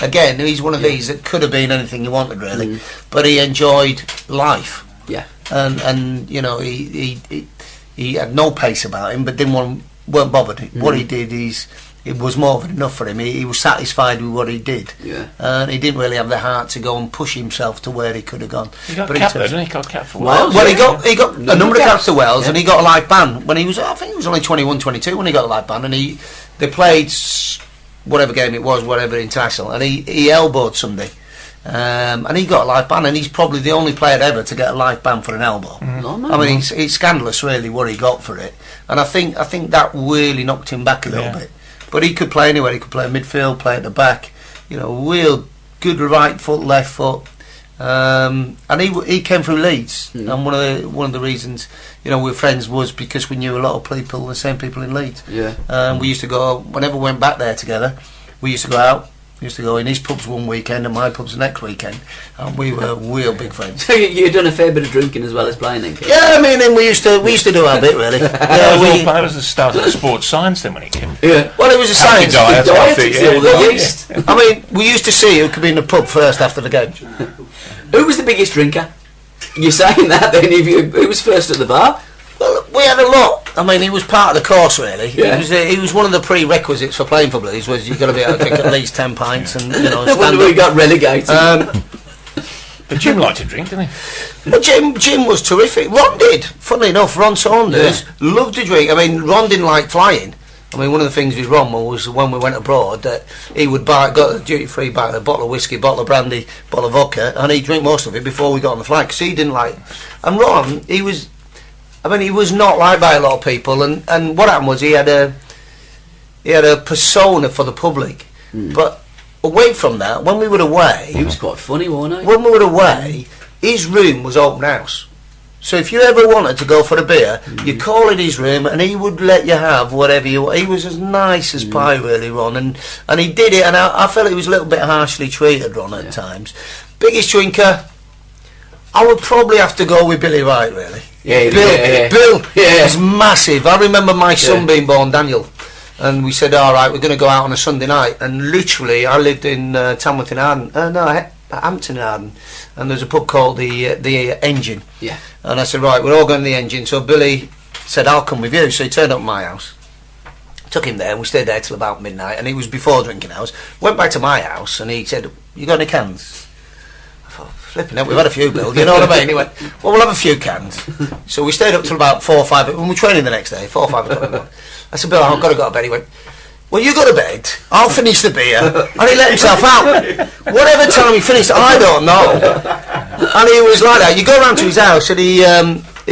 again, he's one of these that could have been anything you wanted, really. But he enjoyed life. Yeah. And you know, he had no pace about him, but weren't bothered. What he did it was more than enough for him. He was satisfied with what he did. Yeah. And he didn't really have the heart to go and push himself to where he could have gone. He got But in capped, though, terms- didn't he? Got capped for Wales. well, Yeah. he got a number of caps to Wales, and he got a live ban when he was. I think he was only 21, 22 when he got a live ban, and they played whatever game it was, whatever international, and he elbowed somebody, and he got a live ban, and he's probably the only player ever to get a live ban for an elbow. No, no. I mean, it's scandalous, really, what he got for it, and I think that really knocked him back a little bit. But he could play anywhere. He could play midfield, play at the back. You know, real good right foot, left foot. And he came through Leeds, and one of the reasons, you know, we're friends was because we knew a lot of people, the same people in Leeds. Yeah. We used to go whenever we went back there together. We used to go out. We used to go in his pubs one weekend and my pubs the next weekend, and we were real big friends. So you've done a fair bit of drinking as well as playing, then, Kev? Yeah, I mean, and we used to do our bit really. I was the start of sports science then when he came. Yeah. Well, it was a science. diet, Diet, healthy, it's yeah. all the yeast. I mean, we used to see who could be in the pub first after the game. Who was the biggest drinker? You're saying that then? Who was first at the bar? Well, we had a lot. I mean, he was part of the course, really. Yeah. He was one of the prerequisites for playing for Blues. Was you've got to be able to drink at least 10 pints, and you know. No wonder we got relegated. But Jim liked to drink, didn't he? Well, Jim was terrific. Ron did. Funnily enough, Ron Saunders loved to drink. I mean, Ron didn't like flying. I mean, one of the things with Ron was when we went abroad that he would got a duty-free bag, a bottle of whiskey, bottle of brandy, bottle of vodka, and he'd drink most of it before we got on the flight because he didn't like. And Ron, he was not liked by a lot of people, and what happened was he had a persona for the public, but away from that, when we were away, He was quite funny, wasn't he? when we were away, his room was open house. So if you ever wanted to go for a beer, you call in his room and he would let you have whatever you want. He was as nice as pie, really, Ron, and he did it, and I felt he was a little bit harshly treated, Ron, at times. Biggest drinker, I would probably have to go with Billy Wright, really. Bill is massive. I remember my son being born, Daniel, and we said, all right, we're going to go out on a Sunday night, and literally I lived in Tamworth in Arden, Hampton in Arden, and there's a pub called the Engine, and I said, right, we're all going to the Engine. So Billy said, I'll come with you. So he turned up at my house, took him there, and we stayed there till about midnight, and it was before drinking hours. Went back to my house and he said, you got any cans? Flipping out, we've had a few, Bill, you know what I mean? He went, well, we'll have a few cans. So we stayed up till about 4 or 5, when we were training the next day, 4 or 5 o'clock in the morning. I said, Bill, I've got to go to bed. He went, well, you go to bed, I'll finish the beer. And he let himself out. Whatever time he finished, I don't know. And he was like that. You go round to his house, and he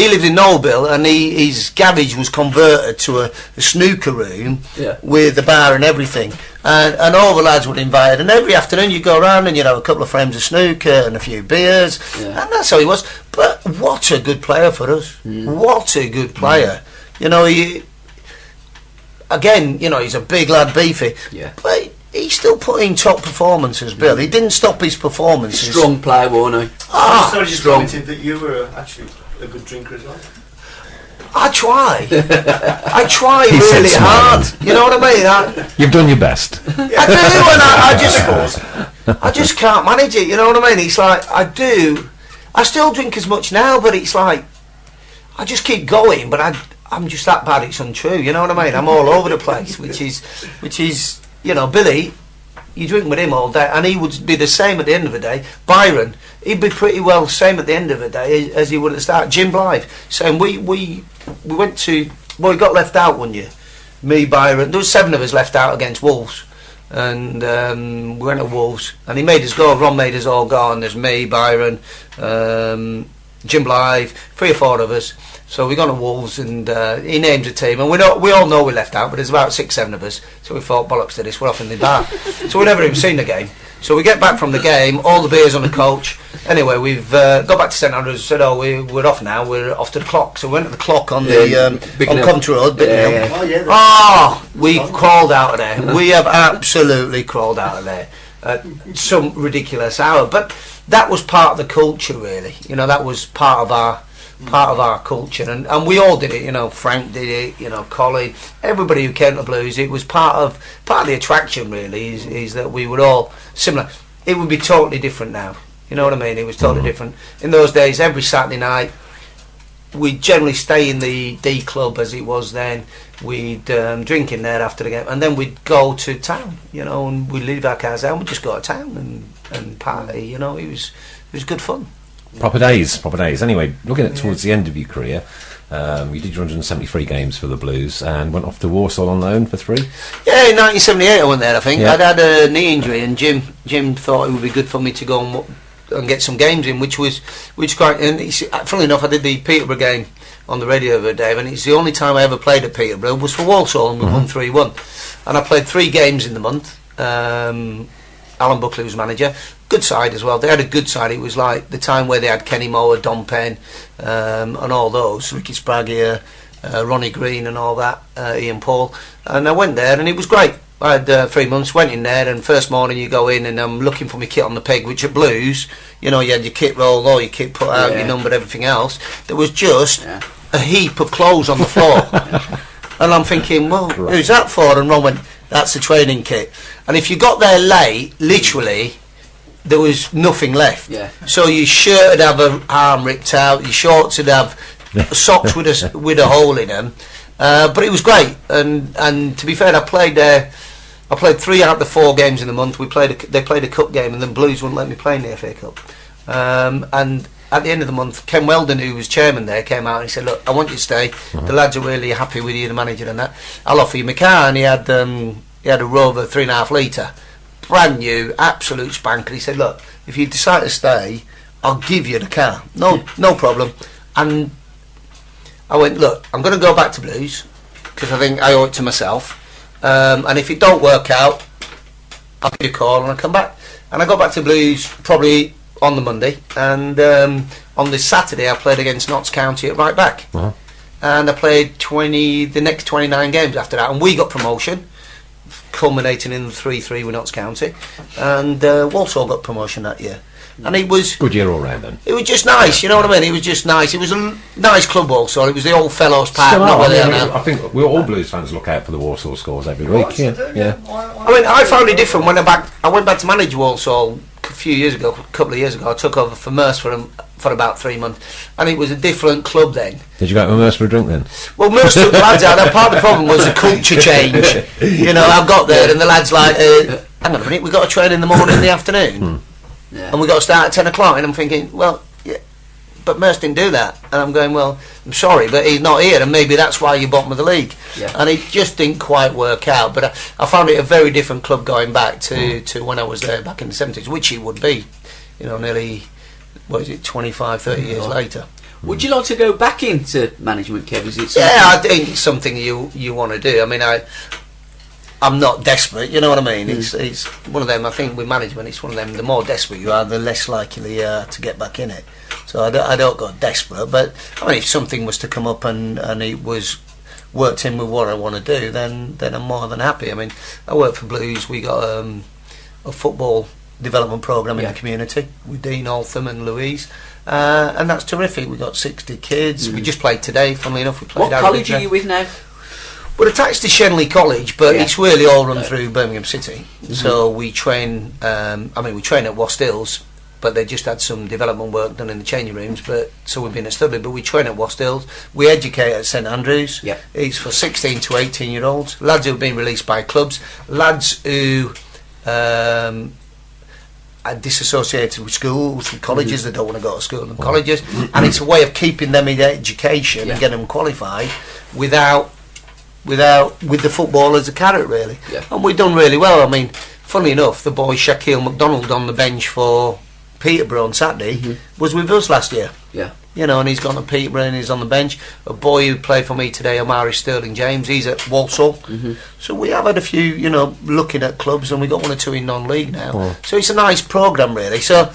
lived in Knowleville, and his garage was converted to a snooker room with a bar and everything. And all the lads would invite, and every afternoon you'd go around and you'd have a couple of frames of snooker and a few beers, and that's how he was. But what a good player for us. What a good player. You know, he's a big lad, beefy, but he still put in top performances, Bill. He didn't stop his performances. Strong player, wasn't he? So you commented that you were actually a good drinker as well. I try He said really hard. You know what I mean? You've done your best. I do, and I just can't manage it. You know what I mean? It's like I still drink as much now, but it's like I just keep going. But I'm just that bad. It's untrue. You know what I mean? I'm all over the place, which is you know, Billy. You drink with him all day, and he would be the same at the end of the day. Byron, he'd be pretty well the same at the end of the day as he would at the start. Jim Blythe, saying we went to, well, we got left out one year. Me, Byron, there was 7 of us left out against Wolves, and we went to Wolves, and he made us go. Ron made us all go, and there's me, Byron, Jim Blythe, 3 or 4 of us. So we got to Wolves, and he names a team, and we all know we left out, but there's about 6, 7 of us. So we thought, bollocks to this, we're off in the bar. So we never even seen the game. So we get back from the game, all the beers on the coach. Anyway, we've got back to St Andrews, said, we're off now, we're off to the clock. So we went to the clock on on Coventry Road. We crawled out of there. We have absolutely crawled out of there at some ridiculous hour. But that was part of the culture, really. You know, that was part of our culture, and we all did it. You know, Frank did it, you know, Colin, everybody who came to Blues, it was part of the attraction, really, is that we were all similar. It would be totally different now, you know what I mean? It was totally different. In those days, every Saturday night, we'd generally stay in the D Club, as it was then. We'd drink in there after the game, and then we'd go to town, you know, and we'd leave our cars out and we'd just go to town and party, you know. It was good fun. Proper days. Anyway, looking at towards the end of your career, you did your 173 games for the Blues and went off to Warsaw on loan for 3. Yeah, in 1978 I went there, I think. I'd had a knee injury, and Jim thought it would be good for me to go and get some games in, which quite. And funnily enough, I did the Peterborough game on the radio the other day, and it's the only time I ever played at Peterborough was for Walsall, and we won 3-1. And I played 3 games in the month. Alan Buckley was manager. Good side as well. They had a good side. It was like the time where they had Kenny Moore, Don Penn, and all those, Ricky Sprague, Ronnie Green and all that, Ian Paul. And I went there and it was great. I had 3 months, went in there, and first morning you go in and I'm looking for my kit on the peg, which at Blues, you know, you had your kit rolled or your kit put out, your number, everything else. There was just a heap of clothes on the floor. And I'm thinking, well, who's that for? And Ron went, that's the training kit. And if you got there late, literally, there was nothing left. Yeah. So your shirt would have an arm ripped out, your shorts would have socks with a hole in them. But it was great. And to be fair, I played 3 out of the 4 games in the month. They played a cup game, and then Blues wouldn't let me play in the FA Cup. And at the end of the month, Ken Weldon, who was chairman there, came out and he said, look, I want you to stay. The lads are really happy with you, the manager and that. I'll offer you my car. And he had a Rover 3.5 litre, brand new, absolute spanker. He said, look, if you decide to stay, I'll give you the car. No problem. And I went, look, I'm going to go back to Blues because I think I owe it to myself. And if it don't work out, I'll give you a call and I'll come back. And I got back to Blues probably on the Monday, and on this Saturday I played against Notts County at right back. And I played the next 29 games after that, and we got promotion, culminating in the 3-3 with Notts County, and Walsall got promotion that year. And it was good year all round then. It was just nice, you know what I mean? It was just nice. It was a nice club, Walsall. It was the old Fellows Park. I think we all Blues fans look out for the Walsall scores every week. Yeah. I mean, I found it different when I went back to manage Walsall a couple of years ago. I took over for Merce for about 3 months, and it was a different club then. Did you go to Merce for a drink then? Well, Merce took the lads out. Part of the problem was the culture change. You know, I got there and the lads like, hang on a minute, we got to train in the morning and the afternoon. And we got to start at 10 o'clock, and I'm thinking, well, yeah, but Merce didn't do that. And I'm going, well, I'm sorry, but he's not here, and maybe that's why you're bottom of the league. And it just didn't quite work out. But I found it a very different club going back to when I was there back in the 70s, which it would be, you know, nearly, 25, 30 years later. Would you like to go back into management, Kev? Is it I think it's something you want to do. I mean, I'm not desperate, you know what I mean? It's one of them, I think with management, it's one of them, the more desperate you are, the less likely you are to get back in it. So I don't go desperate, but I mean, if something was to come up and it was worked in with what I want to do, then I'm more than happy. I mean, I work for Blues, we got a football development programme in the community with Dean Altham and Louise, and that's terrific. We got 60 kids. We just played today, funnily enough. We played. What college are you with now? We're attached to Shenley College, but it's really all run through Birmingham City. So we train, we train at Wast Hills, but they just had some development work done in the changing rooms, so we've been at Studley, but we train at Wast Hills. We educate at St Andrews. It's for 16 to 18 year olds, lads who have been released by clubs, lads who are disassociated with schools, with colleges, they don't want to go to school and colleges, and it's a way of keeping them in education and getting them qualified with the football as a carrot, really. And we've done really well. I mean, funnily enough, the boy Shaquille McDonald on the bench for Peterborough on Saturday was with us last year. You know, and he's gone to Peterborough and he's on the bench. A boy who played for me today, Omari Sterling James, he's at Walsall. So we have had a few, you know, looking at clubs, and we've got 1 or 2 in non-league now. So it's a nice programme, really. So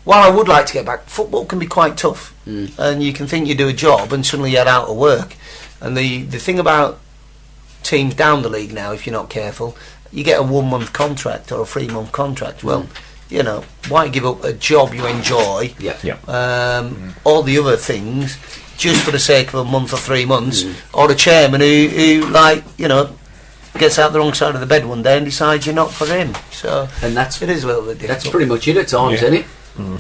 while I would like to get back, football can be quite tough. And you can think you do a job and suddenly you're out of work. And the thing about teams down the league now, if you're not careful, you get a 1 month contract or a 3 month contract. Well, you know, why give up a job you enjoy, all the other things, just for the sake of a month or 3 months, or a chairman who like, you know, gets out the wrong side of the bed one day and decides you're not for him. So, and it is a little bit difficult. That's pretty much it at times, isn't it?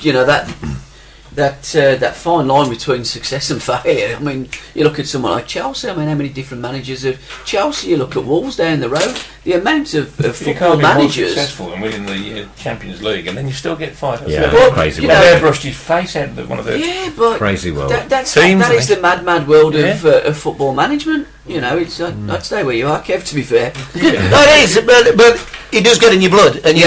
You know, that fine line between success and failure. I mean, you look at someone like Chelsea. I mean, how many different managers of Chelsea? You look at Wolves down the road. The amount of football managers. You can't be more successful and winning the Champions League, and then you still get fired. Crazy world. They brushed his face out of one of the crazy world. That is the mad world of football management. You know, it's I'd stay where you are, Kev. To be fair, it is, but it does get in your blood, and you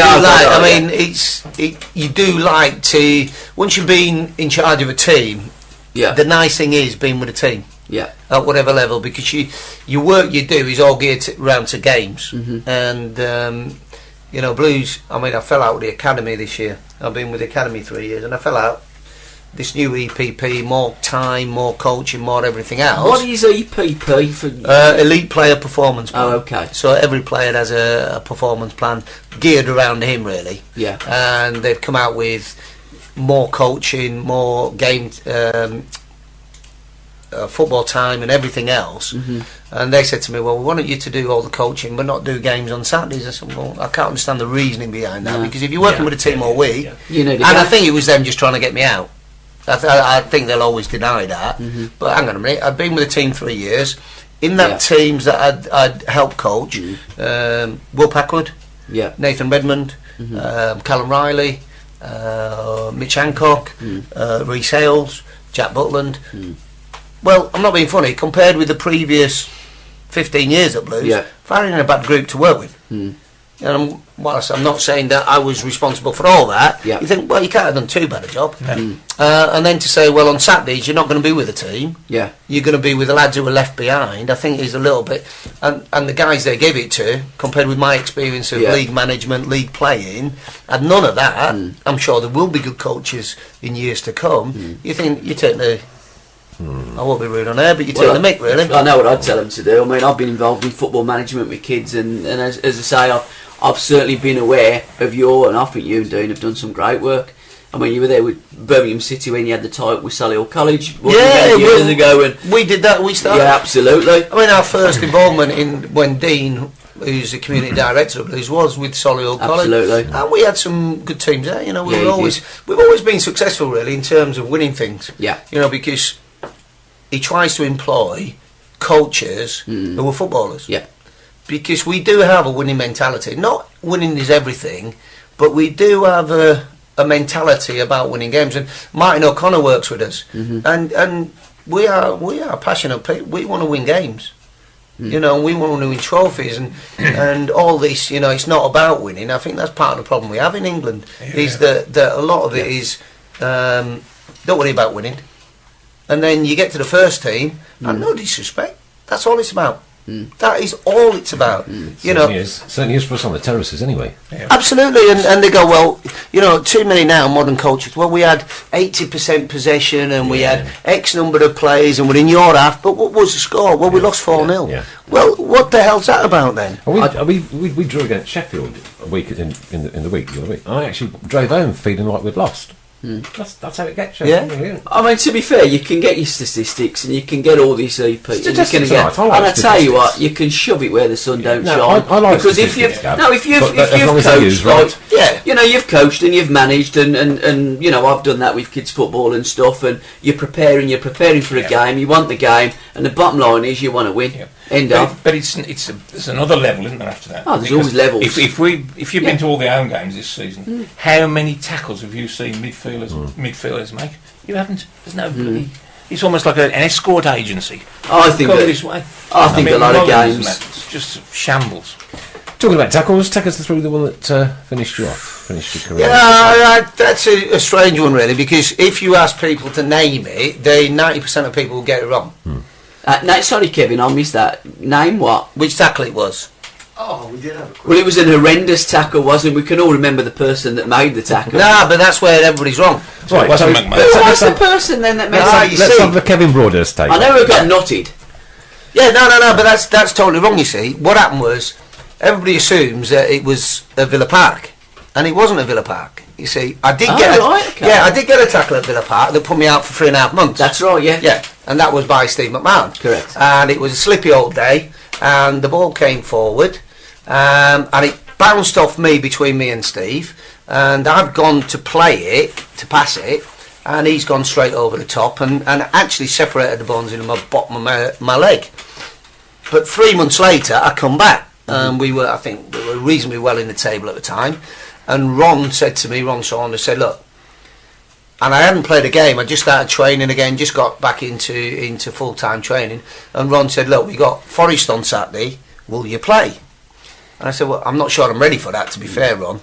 you do like to, once you've been in charge of a team. The nice thing is being with a team. At whatever level, because your work you do is all geared around to games, and Blues. I mean, I fell out with the academy this year. I've been with the academy 3 years, and I fell out. This new EPP, more time, more coaching, more everything else. What is EPP for? Elite Player Performance Plan. Oh, okay. So every player has a performance plan geared around him, really. Yeah. And they've come out with more coaching, more game, football time, and everything else. Mm-hmm. And they said to me, "Well, we wanted you to do all the coaching, but not do games on Saturdays." I said, "Well, I can't understand the reasoning behind that, because if you're working with a team all week, you know, and I think it was them just trying to get me out. I think they'll always deny that. Mm-hmm. But hang on a minute, I've been with the team 3 years. In that teams that I'd helped coach, Will Packwood, Nathan Redmond, Callum Riley, Mitch Hancock, Rhys Hales, Jack Butland. Well, I'm not being funny. Compared with the previous 15 years at Blues, Farring in a bad group to work with. And whilst I'm not saying that I was responsible for all that, you think, well, you can't have done too bad a job. And then to say, well, on Saturdays you're not going to be with a team, you're going to be with the lads who are left behind, I think is a little bit. And the guys they gave it to, compared with my experience of league management, league playing, and none of that, I'm sure there will be good coaches in years to come. You think, you take the... I won't be rude on air, but you take the mick, really. I know what I'd tell them to do. I mean, I've been involved in football management with kids, and as I say, I've certainly been aware of and I think you and Dean have done some great work. I mean, you were there with Birmingham City when you had the tie-up with Solihull College years ago, and we did that. We started. Yeah, absolutely. I mean, our first involvement in when Dean, who's the community director of Blues, was with Solihull College. Absolutely. And we had some good teams there. We've always been successful, really, in terms of winning things. Yeah. Because he tries to employ coaches who are footballers. Yeah. Because we do have a winning mentality. Not winning is everything, but we do have a mentality about winning games. And Martin O'Connor works with us, and we are passionate people. We want to win games. We want to win trophies, and all this. It's not about winning. I think that's part of the problem we have in England. Is that a lot of it is don't worry about winning. And then you get to the first team, and no disrespect, that's all it's about. That is all it's about. Certainly is for us on the terraces, anyway. Absolutely, and they go, well, too many now modern coaches. Well, we had 80% possession, and we had X number of plays, and we're in your half. But what was the score? Well, we lost 4-0. Well, what the hell's that about then? We drew against Sheffield a week in the week the other week. I actually drove home feeling like we'd lost. That's how it gets you. I mean, to be fair, you can get your statistics and you can get all these EP. Statistics and I tell you what, you can shove it where the sun don't shine. I like because if you've coached, you've coached and you've managed, and I've done that with kids football and stuff. And you're preparing for a game. You want the game, and the bottom line is you want to win. But there's another level, isn't there? After that, there's always levels. If you've been to all the home games this season, how many tackles have you seen midfielders make? You haven't. There's no bloody. It's almost like an escort agency. I think this way. I think a lot of games. It's just shambles. Talking about tackles, take us through the one that finished your career. Yeah, that's a strange one, really, because if you ask people to name it, 90% of people will get it wrong. Sorry, Kevin, I missed that. Name what? Which tackle it was? Oh, we did have a quick. Well, it was an horrendous tackle, wasn't it? We can all remember the person that made the tackle. Nah, but that's where everybody's wrong. Right, Who was the person then that made it? Let's have the Kevan Broadhurst take. I know it got knotted. Yeah, no, but that's totally wrong, you see. What happened was, everybody assumes that it was at Villa Park, and it wasn't at Villa Park. You see, I did get a tackle at Villa Park that put me out for 3.5 months. That's right, yeah, and that was by Steve McMahon. Correct. And it was a slippy old day, and the ball came forward, and it bounced off me between me and Steve, and I've gone to to pass it, and he's gone straight over the top, and actually separated the bones in my bottom of my leg. But 3 months later, I come back. I think we were reasonably well in the table at the time, and Ron Saunders said, look, and I hadn't played a game, I just started training again, just got back into full-time training, and Ron said, look, we got Forest on Saturday, will you play? And I said, well, I'm not sure I'm ready for that, to be fair, Ron,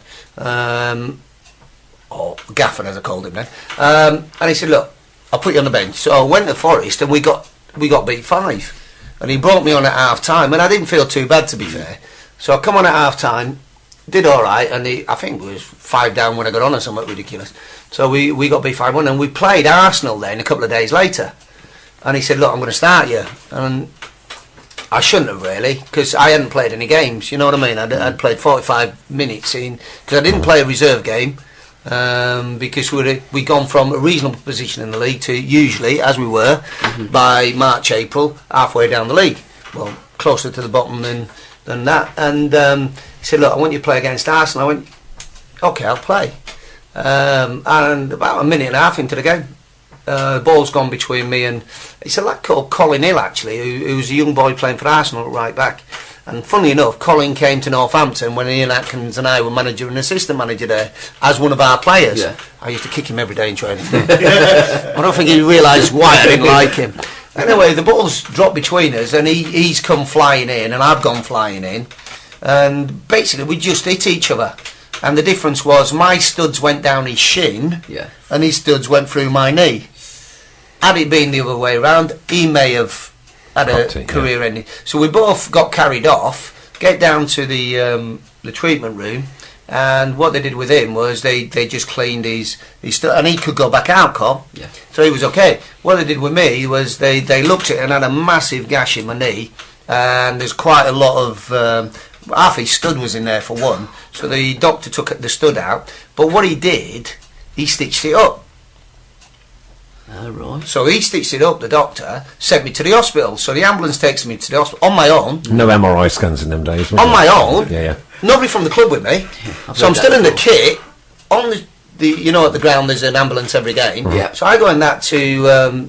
or Gaffin as I called him then, and he said, look, I'll put you on the bench. So I went to Forest, and we got beat 5, and he brought me on at half time, and I didn't feel too bad, to be fair. So I come on at half time, did all right, and I think it was 5 down when I got on or something ridiculous. So we got beat 5-1, and we played Arsenal then a couple of days later. And he said, look, I'm going to start you. And I shouldn't have really, because I hadn't played any games, you know what I mean? I'd played 45 minutes because I didn't play a reserve game, because we'd gone from a reasonable position in the league to usually, as we were, by March, April, halfway down the league. Well, closer to the bottom than that. And he said, look, I want you to play against Arsenal. I went, OK, I'll play. And about a minute and a half into the game, the ball's gone between me and it's a lad called Colin Hill, actually, who was a young boy playing for Arsenal at right back. And funnily enough, Colin came to Northampton when Ian Atkins and I were manager and assistant manager there as one of our players. Yeah. I used to kick him every day in training. I don't think he realised why I didn't like him. Anyway, the ball's dropped between us, and he's come flying in, and I've gone flying in, and basically we just hit each other. And the difference was my studs went down his shin, and his studs went through my knee. Had it been the other way around, he may have had a career ending. So we both got carried off, get down to the treatment room, and what they did with him was they just cleaned his and he could go back out, so he was okay. What they did with me was they looked at it and had a massive gash in my knee, and there's quite a lot of half his stud was in there for one, so the doctor took the stud out, but what he did, he stitched it up. Oh, right. So he stitched it up, the doctor sent me to the hospital, so the ambulance takes me to the hospital on my own. No MRI scans in them days, on my own. Yeah. Nobody from the club with me. So I'm still in the kit on the you know, at the ground there's an ambulance every game. Yeah. So I go in that to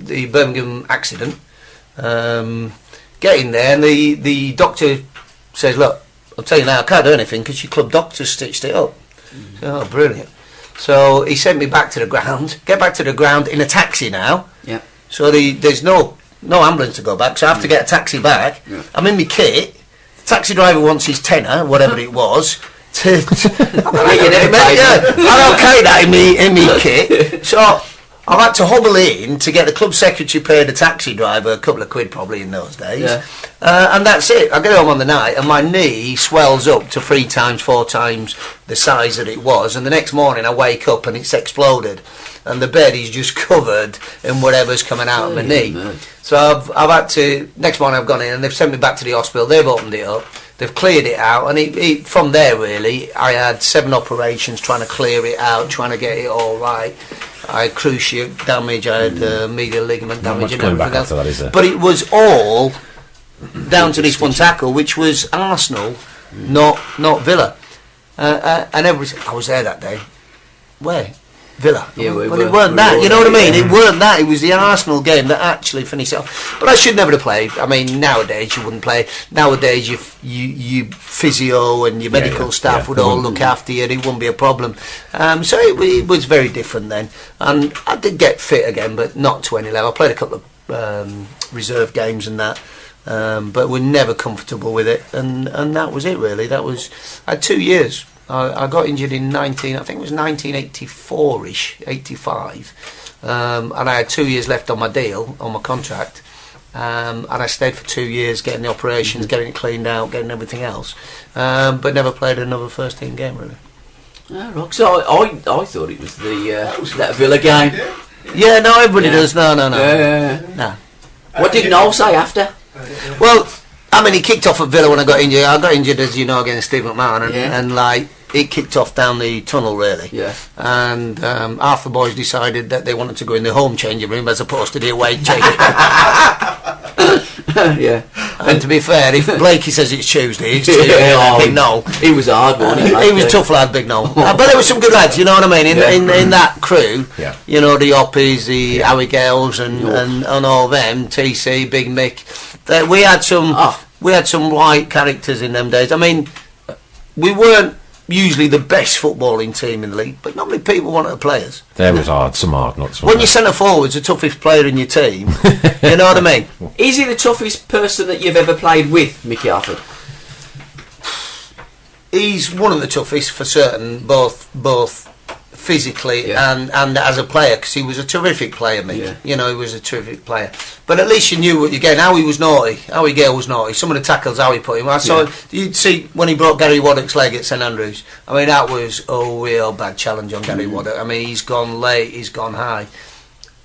the Birmingham accident, get in there, and the doctor says, look, I'll tell you now, I can't do anything because your club doctor stitched it up. Oh, brilliant. So he sent me back to the ground, get back to the ground in a taxi now. Yeah. So there's no ambulance to go back, so I have to get a taxi back. Yeah. I'm in my kit. The taxi driver wants his tenner, whatever it was. I don't okay that in me kit. So I've had to hobble in to get the club secretary paid the taxi driver a couple of quid probably in those days. Yeah. And that's it. I get home on the night and my knee swells up to 3 times, 4 times the size that it was, and the next morning I wake up and it's exploded and the bed is just covered in whatever's coming out of my knee. Man. So I've had to, next morning I've gone in and they've sent me back to the hospital, they've opened it up, they've cleared it out, and from there really I had 7 operations trying to clear it out, trying to get it all right. I had cruciate damage, I had medial ligament damage and everything else. That, but it was all down to this one tackle, which was Arsenal, not Villa. And I was there that day. Where? Villa. Yeah, well, it weren't that, you know what I mean? It weren't that, it was the Arsenal game that actually finished it off. But I should never have played. I mean, nowadays you wouldn't play. Nowadays you physio and your medical staff would all look after you, it wouldn't be a problem. So it was very different then. And I did get fit again, but not to any level. I played a couple of reserve games and that. But we're never comfortable with it, and that was it really. I had 2 years. I got injured in 1984-ish, 85, and I had 2 years left on my deal, on my contract, and I stayed for 2 years getting the operations, getting it cleaned out, getting everything else, but never played another first team game really. Oh, right. So I thought it was that Villa game. Yeah, no, everybody does. No. No. What did Noel say after? Well, I mean, he kicked off at Villa when I got injured. I got injured, as you know, against Steve McMahon, and like it kicked off down the tunnel really. Yeah. And half the boys decided that they wanted to go in the home changing room as opposed to the away changing room. Yeah. And to be fair, if Blakey says it's Tuesday, it's Tuesday. Big Noel. He was a hard one. He was a tough lad, Big Noel. But there were some good lads, you know what I mean? In that crew, you know, the Oppies, the Howie Gales, and all them, TC, Big Mick. We had some white characters in them days. I mean, we weren't usually the best footballing team in the league, but not many people wanted to play us. There was some hard, not some. When your centre forward's the toughest player in your team, you know what I mean? Is he the toughest person that you've ever played with, Mickey Harford? He's one of the toughest for certain, both physically Yeah. and as a player, because he was a terrific player, Mick. Yeah. You know, he was a terrific player. But at least you knew what you're getting. Howie was naughty. Howie Gale was naughty. Some of the tackles Howie put him. I saw. You'd see when he broke Gary Waddock's leg at St Andrews. I mean, that was a real bad challenge on Gary Waddock. I mean, he's gone late. He's gone high.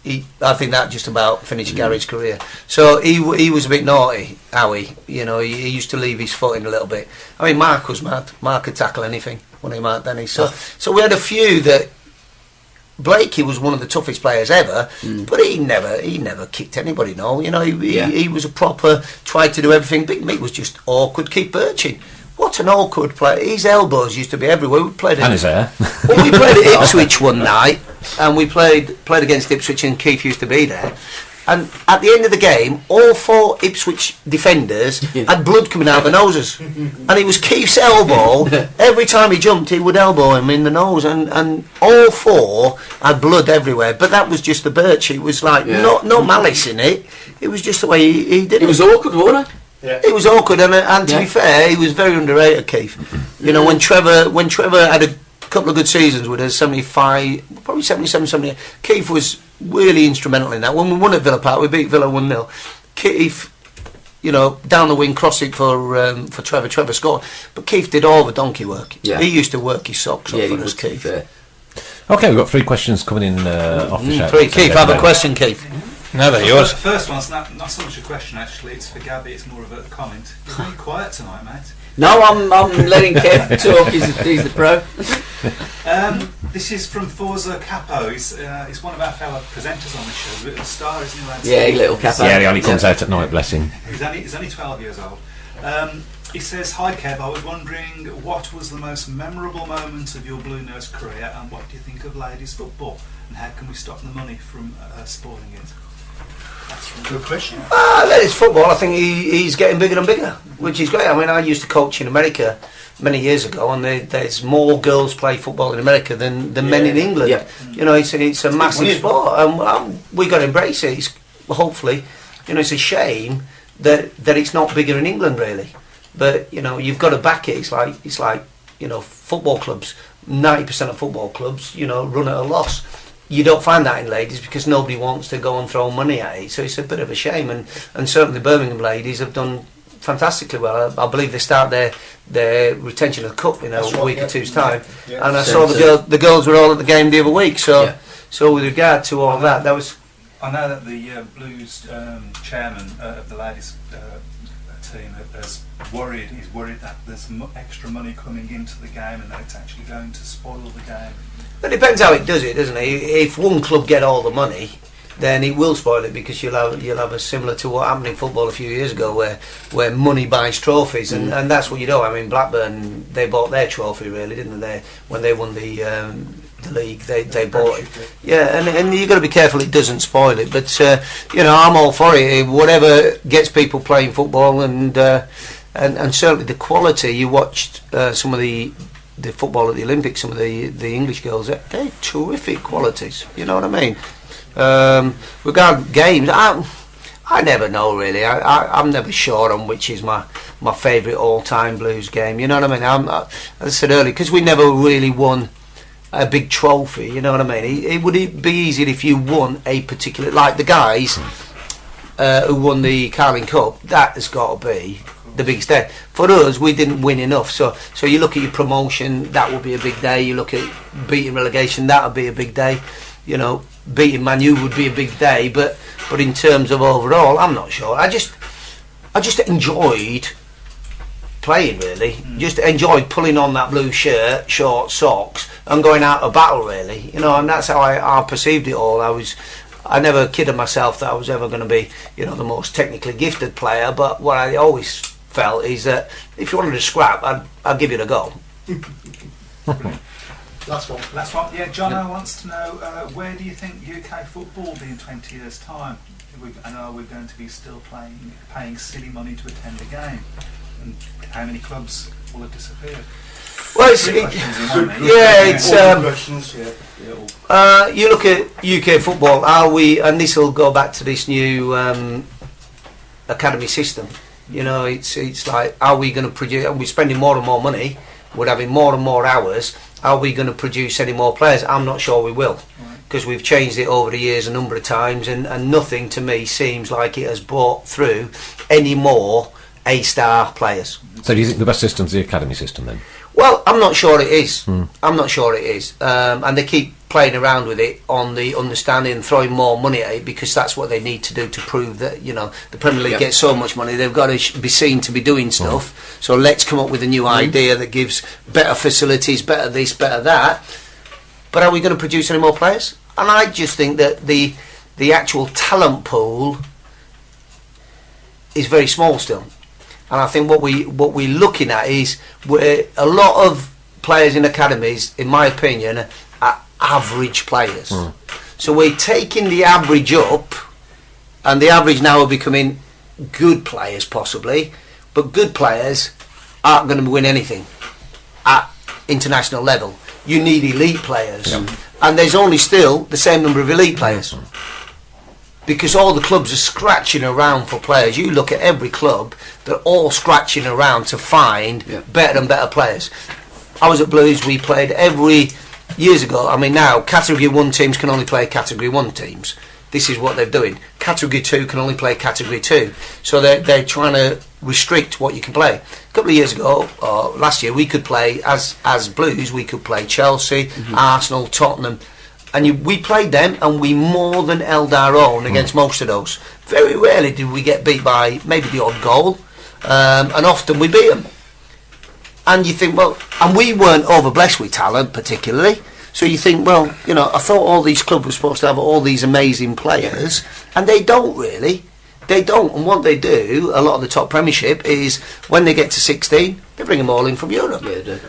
I think that just about finished Gary's career. So he was a bit naughty, Howie. You know, he used to leave his foot in a little bit. I mean, Mark was mad. Mark could tackle anything when he Mark Denny. So we had a few that. Blakey was one of the toughest players ever, but he never kicked anybody. No, you know, he was a proper, tried to do everything. Big Mick was just awkward. Keith Birchin, what an awkward player. His elbows used to be everywhere. We played And his hair. well, we played at Ipswich one night, and we played against Ipswich, and Keith used to be there. And at the end of the game, all 4 Ipswich defenders had blood coming out of their noses. And it was Keith's elbow. Every time he jumped, he would elbow him in the nose. And all 4 had blood everywhere. But that was just the birch. It was like, no malice in it. It was just the way he did it. It was awkward, wasn't it? Yeah. It was awkward. And to be fair, he was very underrated, Keith. You know, when Trevor had a couple of good seasons with us, 75, probably 77, 78, Keith was really instrumental in that. When we won at Villa Park, we beat Villa 1-0. Keith, you know, down the wing, cross it for Trevor. Trevor scored, but Keith did all the donkey work. Yeah. He used to work his socks off for us, Keith. Okay, we've got 3 questions coming in off the show. 3, Keith, have a question, Keith. No, they're yours. The first one's not so much a question actually, it's for Gabby, it's more of a comment. You're really quiet tonight, mate. No, I'm letting Kev talk. He's the pro. This is from Forza Capo. He's one of our fellow presenters on the show. He's a bit of a star, isn't he, lads? Yeah, little Capo. Yeah, he only comes out at night, bless him. He's only 12 years old. He says, "Hi Kev, I was wondering what was the most memorable moment of your Blue Nose career, and what do you think of ladies football, and how can we stop the money from spoiling it?" That's Good question. Ladies football, I think he's getting bigger and bigger, which is great. I mean, I used to coach in America many years ago, and there's more girls play football in America than men in England. Yeah. You know, it's a massive sport, and we got to embrace it. Hopefully, you know, it's a shame that it's not bigger in England, really. But you know, you've got to back it. It's like you know, football clubs. 90% of football clubs, you know, run at a loss. You don't find that in ladies because nobody wants to go and throw money at it. So it's a bit of a shame. And certainly Birmingham ladies have done fantastically well. I believe they start their retention of the cup in a week or two's time. Yeah. And I saw the girls were all at the game the other week. So with regard to all that was. I know that the Blues chairman of the ladies team is worried. He's worried that there's extra money coming into the game and that it's actually going to spoil the game. It depends how it does it, doesn't it? If one club get all the money, then it will spoil it, because you'll have a similar to what happened in football a few years ago, where money buys trophies, and that's what you do. I mean, Blackburn, they bought their trophy, really, didn't they? When they won the league, they bought it. Yeah, and you've got to be careful it doesn't spoil it. But you know, I'm all for it. Whatever gets people playing football, and certainly the quality. You watched some of the football at the Olympics, some of the English girls, they're terrific qualities. You know what I mean? Regarding games, I never know really. I'm never sure on which is my favourite all-time Blues game. You know what I mean? As I said earlier, because we never really won a big trophy. You know what I mean? It would be easier if you won a particular, like the guys who won the Carling Cup. That has got to be the biggest day. For us, we didn't win enough. So you look at your promotion, that would be a big day. You look at beating relegation, that would be a big day. You know, beating Man U would be a big day. But in terms of overall, I'm not sure. I just enjoyed playing, really. Just enjoyed pulling on that blue shirt, short socks, and going out to battle, really. You know, and that's how I perceived it all. I never kidded myself that I was ever going to be, you know, the most technically gifted player. But what I always felt is that if you wanted to scrap, I'd give it a go. Last one. Yeah, Jono wants to know, where do you think UK football will be in 20 years' time? And are we going to be still paying silly money to attend a game? And how many clubs will have disappeared? Well, you look at UK football. Are we? And this will go back to this new academy system. You know, it's like, are we going to produce? We're spending more and more money. We're having more and more hours. are we going to produce any more players? I'm not sure we will, because we've changed it over the years a number of times, and nothing to me seems like it has brought through any more A-star players. So do you think the best system's the academy system then? Well, I'm not sure it is. I'm not sure it is. And they keep playing around with it on the understanding and throwing more money at it, because that's what they need to do to prove that, the Premier League gets so much money, they've got to be seen to be doing stuff. So let's come up with a new idea that gives better facilities, better this, better that. But are we going to produce any more players? And I just think that the actual talent pool is very small still. And I think what we're looking at is where a lot of players in academies, in my opinion, are average players. So we're taking the average up, and the average now are becoming good players possibly, but good players aren't going to win anything at international level. You need elite players, and there's only still the same number of elite players. Because all the clubs are scratching around for players. You look at every club, they're all scratching around to find better and better players. I was at Blues, we played years ago, I mean now, Category 1 teams can only play Category 1 teams. This is what they're doing. Category 2 can only play Category 2. So they're trying to restrict what you can play. A couple of years ago, or last year, we could play, as Blues, we could play Chelsea, Arsenal, Tottenham. And we played them, and we more than held our own against most of those. Very rarely did we get beat by maybe the odd goal, and often we beat them. And you think, well, and we weren't overblessed with talent particularly. So you think, well, I thought all these clubs were supposed to have all these amazing players, and they don't really. They don't. And what they do, a lot of the top Premiership, is when they get to 16, they bring them all in from Europe.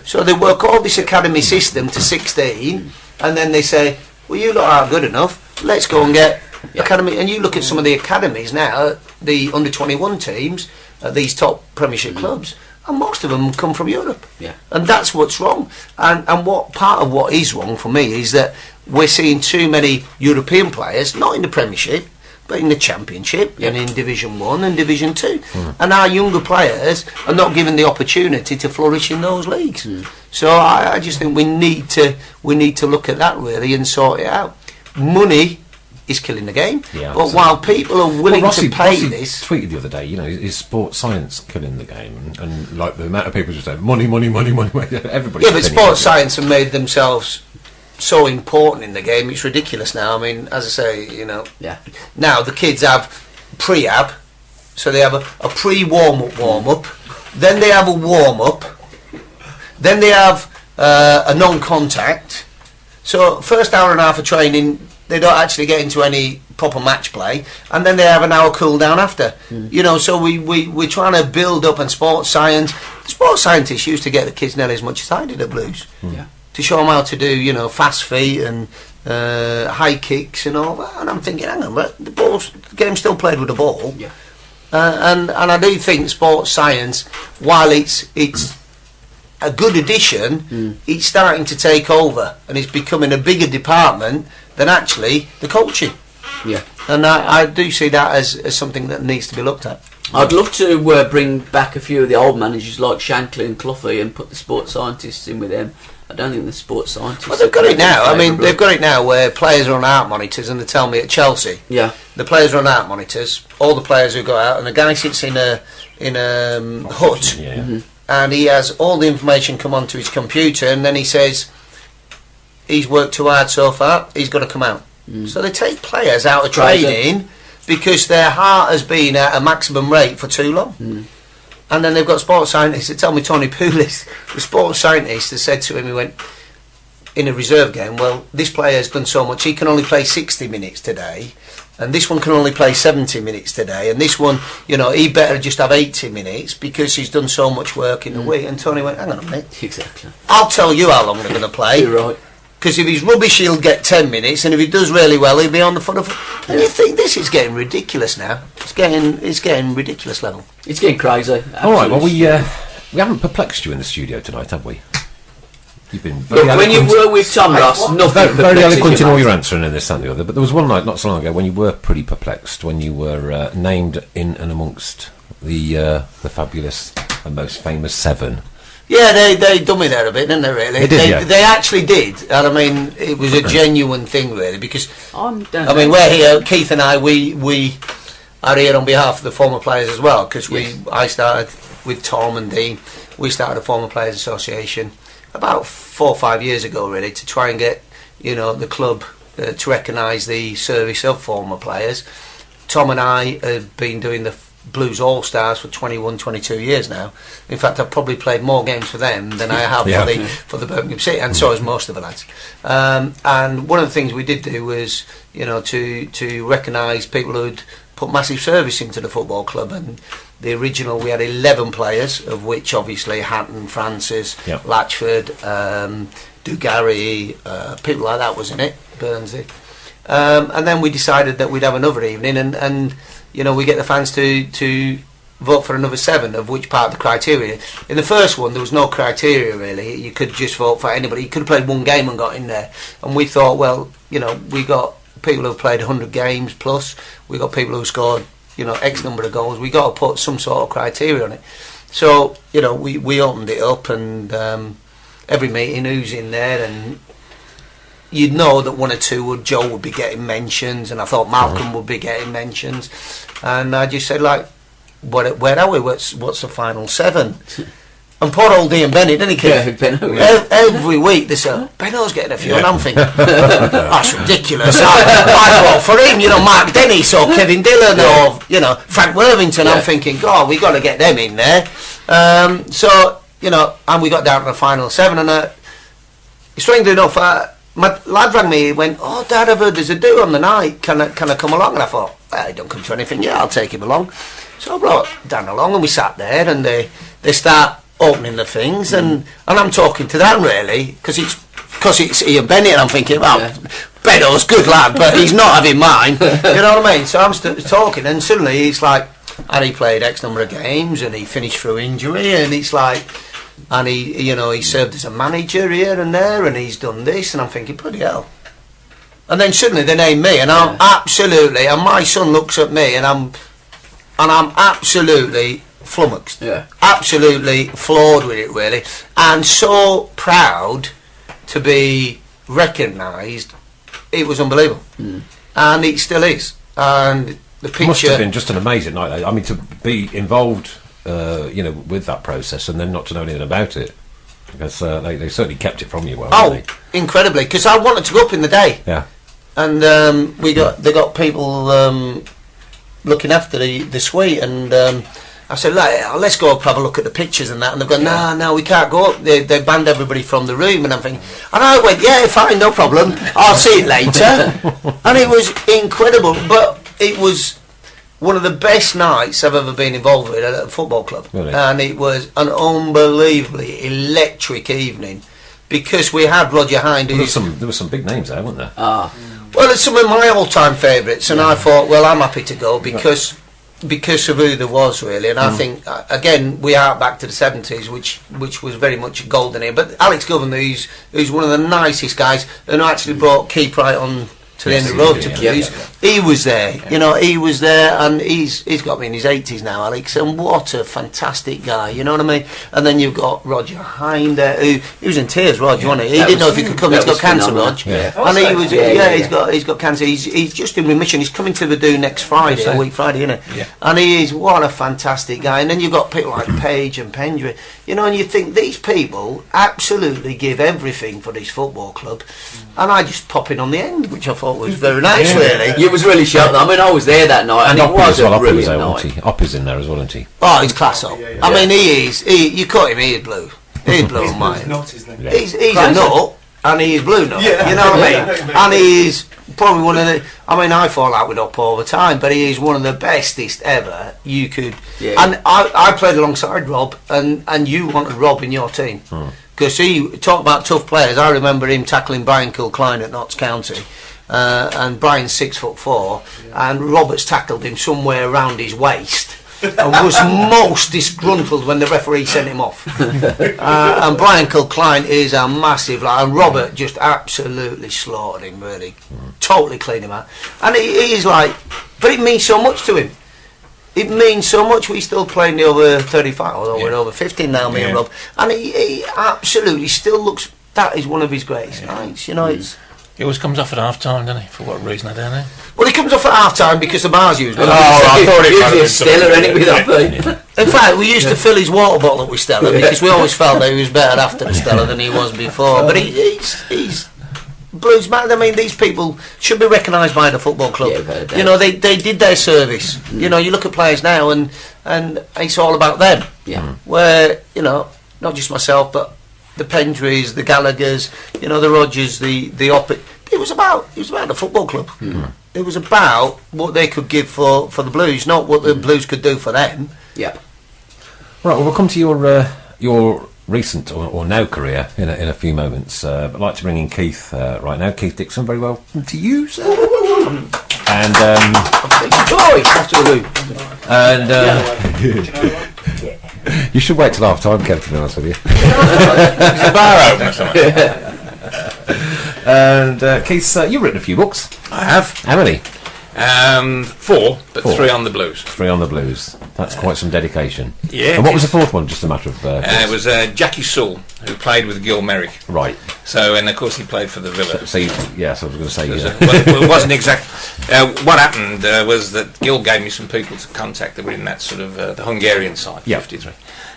So they work all this academy system to 16, and then they say, well, you lot aren't good enough, let's go and get academy. And you look at some of the academies now, the under-21 teams at these top Premiership clubs, and most of them come from Europe. And that's what's wrong. And what part of what is wrong for me is that we're seeing too many European players, not in the Premiership, but in the Championship and in Division 1 and Division 2. And our younger players are not given the opportunity to flourish in those leagues. So I just think we need to look at that really and sort it out. Money is killing the game, but while people are willing to pay this... tweeted the other day, is sports science killing the game? And like the amount of people just say, money, everybody... Yeah, but sports science have made themselves so important in the game, it's ridiculous now. I mean, as I say, now the kids have pre-ab, so they have a pre-warm-up, then they have a warm-up, then they have a non-contact. So first hour and a half of training, they don't actually get into any proper match play, and then they have an hour cool down after. So we're trying to build up, and sports science. The sports scientists used to get the kids nearly as much as I did at Blues. To show them how to do, fast feet and high kicks and all that. And I'm thinking, hang on, but the game's still played with the ball. And I do think sports science, while it's a good addition, it's starting to take over, and it's becoming a bigger department than actually the coaching. And I do see that as something that needs to be looked at. I'd love to bring back a few of the old managers like Shankly and Cloughy and put the sports scientists in with them. I don't think the sports scientists... Well, they've got it now. I mean, they've got it now where players are on heart monitors, and they tell me at Chelsea, the players are on heart monitors, all the players who go out, and the guy sits in a hut, and he has all the information come onto his computer, and then he says, he's worked too hard so far, he's got to come out. So they take players out of training because their heart has been at a maximum rate for too long. And then they've got sports scientists that tell me, Tony Poulis, the sports scientist, has said to him, he went, in a reserve game, well, this player has done so much, he can only play 60 minutes today, and this one can only play 70 minutes today, and this one, he better just have 80 minutes because he's done so much work in the week. And Tony went, hang on a minute. Exactly. I'll tell you how long they're going to play. You're right. Because if he's rubbish, he'll get 10 minutes, and if he does really well, he'll be on the foot of... And you think this is getting ridiculous now. It's getting ridiculous level. It's getting crazy. Absolutely. All right, well, we haven't perplexed you in the studio tonight, have we? You've been very when you were with Tom Ross, nothing very eloquent in all your answering in this and the other. But there was one night not so long ago when you were pretty perplexed, when you were named in and amongst the fabulous and most famous 7 Yeah, they done me there a bit, didn't they? Really, They did, yeah. They actually did, and I mean, it was a genuine thing, really, because I mean, we're here. Keith and I, we are here on behalf of the former players as well, because I started with Tom and Dean. We started a former players association about 4 or 5 years ago, really, to try and get the club to recognise the service of former players. Tom and I have been doing the Blues All-Stars for 21, 22 years now. In fact, I've probably played more games for them than I have for the Birmingham City, and so has most of the lads. And one of the things we did do was, to recognise people who'd put massive service into the football club. And the original, we had 11 players, of which obviously Hatton, Francis, Latchford, Dugarry, people like that was in it, Burnsy. And then we decided that we'd have another evening, and we get the fans to vote for another 7, of which part of the criteria. In the first one, there was no criteria really. You could just vote for anybody. You could have played one game and got in there. And we thought, well, we got people who've played 100 games plus. We got people who scored, X number of goals. We got to put some sort of criteria on it. So, we opened it up, and every meeting who's in there, and you'd know that 1 or 2 Joe would be getting mentions, and I thought Malcolm would be getting mentions, and I just said, like, where are we? What's the final 7? And poor old Ian Bennett, didn't he, kid? Yeah, every week they say, Benno's getting a few, and I'm thinking, that's ridiculous. I vote for him, Mark Dennis or Kevin Dillon or Frank Worthington. I'm thinking, God, we got to get them in there. So and we got down to the final 7, and strangely enough, my lad rang me. He went, "Oh, Dad, I've heard there's a do on the night. Can I come along?" And I thought, "Well, he don't come to anything. Yeah, I'll take him along." So I brought Dan along, and we sat there, and they start opening the things, and I'm talking to Dan really, because it's Ian Bennett, and I'm thinking, well, Benno's good lad, but he's not having mine. You know what I mean? So I'm talking, and suddenly he's like, and he played X number of games, and he finished through injury, and it's like. And he served as a manager here and there, and he's done this, and I'm thinking, bloody hell. And then suddenly they name me, and I'm absolutely, and my son looks at me, and I'm absolutely flummoxed, absolutely floored with it, really, and so proud to be recognised. It was unbelievable, and it still is. And the picture must have been just an amazing night. I mean, to be involved. With that process, and then not to know anything about it, because they certainly kept it from you well. Oh, incredibly! Because I wanted to go up in the day. Yeah. And they got people looking after the suite, and I said, let's go up, have a look at the pictures and that. And they've gone, no, we can't go up. They banned everybody from the room, and I'm thinking, and I went, yeah, fine, no problem. I'll see it later. And it was incredible, but it was one of the best nights I've ever been involved with at a football club. Really? And it was an unbelievably electric evening, because we had Roger Hind. There were some big names there, weren't there? Well, it's some of my all-time favourites, and I thought, well, I'm happy to go because of who there was, really. And I think, again, we are back to the 70s, which was very much a golden era. But Alex Governor, who's one of the nicest guys, and actually brought Keep Right on to the end of the road to Blues. He was there, he was there, and he's got me in his 80s now, Alex, and what a fantastic guy, you know what I mean? And then you've got Roger Hind there, he was in tears, Roger, wasn't he? He didn't know if he could come. He's got cancer, Roger, and he was he's got cancer. He's just in remission. He's coming to the do next Friday, a week Friday, isn't it? Yeah. And he is, what a fantastic guy. And then you've got people like Page and Pendry, and you think these people absolutely give everything for this football club, and I just pop in on the end, which I thought was very nice, really. It was really sharp. I mean, I was there that night, and it was a brilliant night. Oppie's in there as well, isn't he? Oh, he's class up. I mean, you caught him, he is blue. He's blue on mine. He's a nut, and he is blue nut. You know what I mean? And he is probably one of the. I mean, I fall out with Up all the time, but he is one of the bestest ever you could. Yeah. And I played alongside Rob, and you wanted Rob in your team. Because he talked about tough players. I remember him tackling Brian Kilcline at Notts County, and Brian's 6'4", and Roberts tackled him somewhere around his waist, and was most disgruntled when the referee sent him off. And Brian Kilcline is a massive lad, and Robert just absolutely slaughtered him, really, totally cleaned him out. And he's like, but it means so much to him. it means so much. We still playing the over 35, although we're over 50 now, me and Rob, and he absolutely still looks. That is one of his greatest nights. You know, it's. He always comes off at half time, doesn't he? For what reason, I don't know. Well, he comes off at half time because the bar's used. I thought it Usually a Stella, ain't it? In fact, we used to fill his water bottle up with Stella because we always felt that he was better after the Stella than he was before. But he's Blues man. I mean, these people should be recognised by the football club. Yeah, you know, they did their service. You know, you look at players now, and it's all about them. Yeah. Where, you know, not just myself, but the Pendrys, the Gallaghers, you know, the Rodgers, the Oppett. It was about the football club. It was about what they could give for the Blues, not what the Blues could do for them. Yeah. Right, well, we'll come to your recent or now career in a few moments. But I'd like to bring in Keith right now. Keith Dixon, very well to you, sir. And you should wait till half time, Kev, to be honest with you. Is the bar open or something? And Keith, you've written a few books. I have. How many? 4, but 3 on the Blues. 3 on the Blues. That's quite some dedication. Yeah. And what was the 4th one? Just a matter of. It was Jackie Sewell, who played with Gil Merrick. Right. So, and of course he played for the Villa. So I was going to say. Well, it wasn't exact. What happened was that Gil gave me some people to contact that were in that sort of the Hungarian side, 53.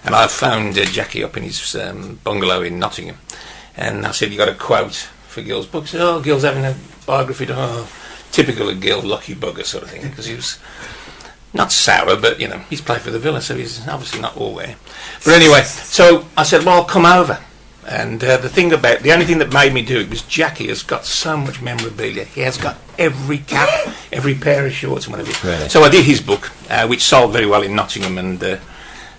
And I phoned Jackie up in his bungalow in Nottingham, and I said, "You got a quote for Gil's book?" He said, "Oh, Gil's having a biography done." Oh, typical of Gil, lucky bugger sort of thing, because he was not sour, but you know, he's played for the Villa, so he's obviously not all there. But anyway, so I said, "Well, I'll come over." And the only thing that made me do it was Jackie has got so much memorabilia. He has got every cap, every pair of shorts and whatever. Really? So I did his book, which sold very well in Nottingham, and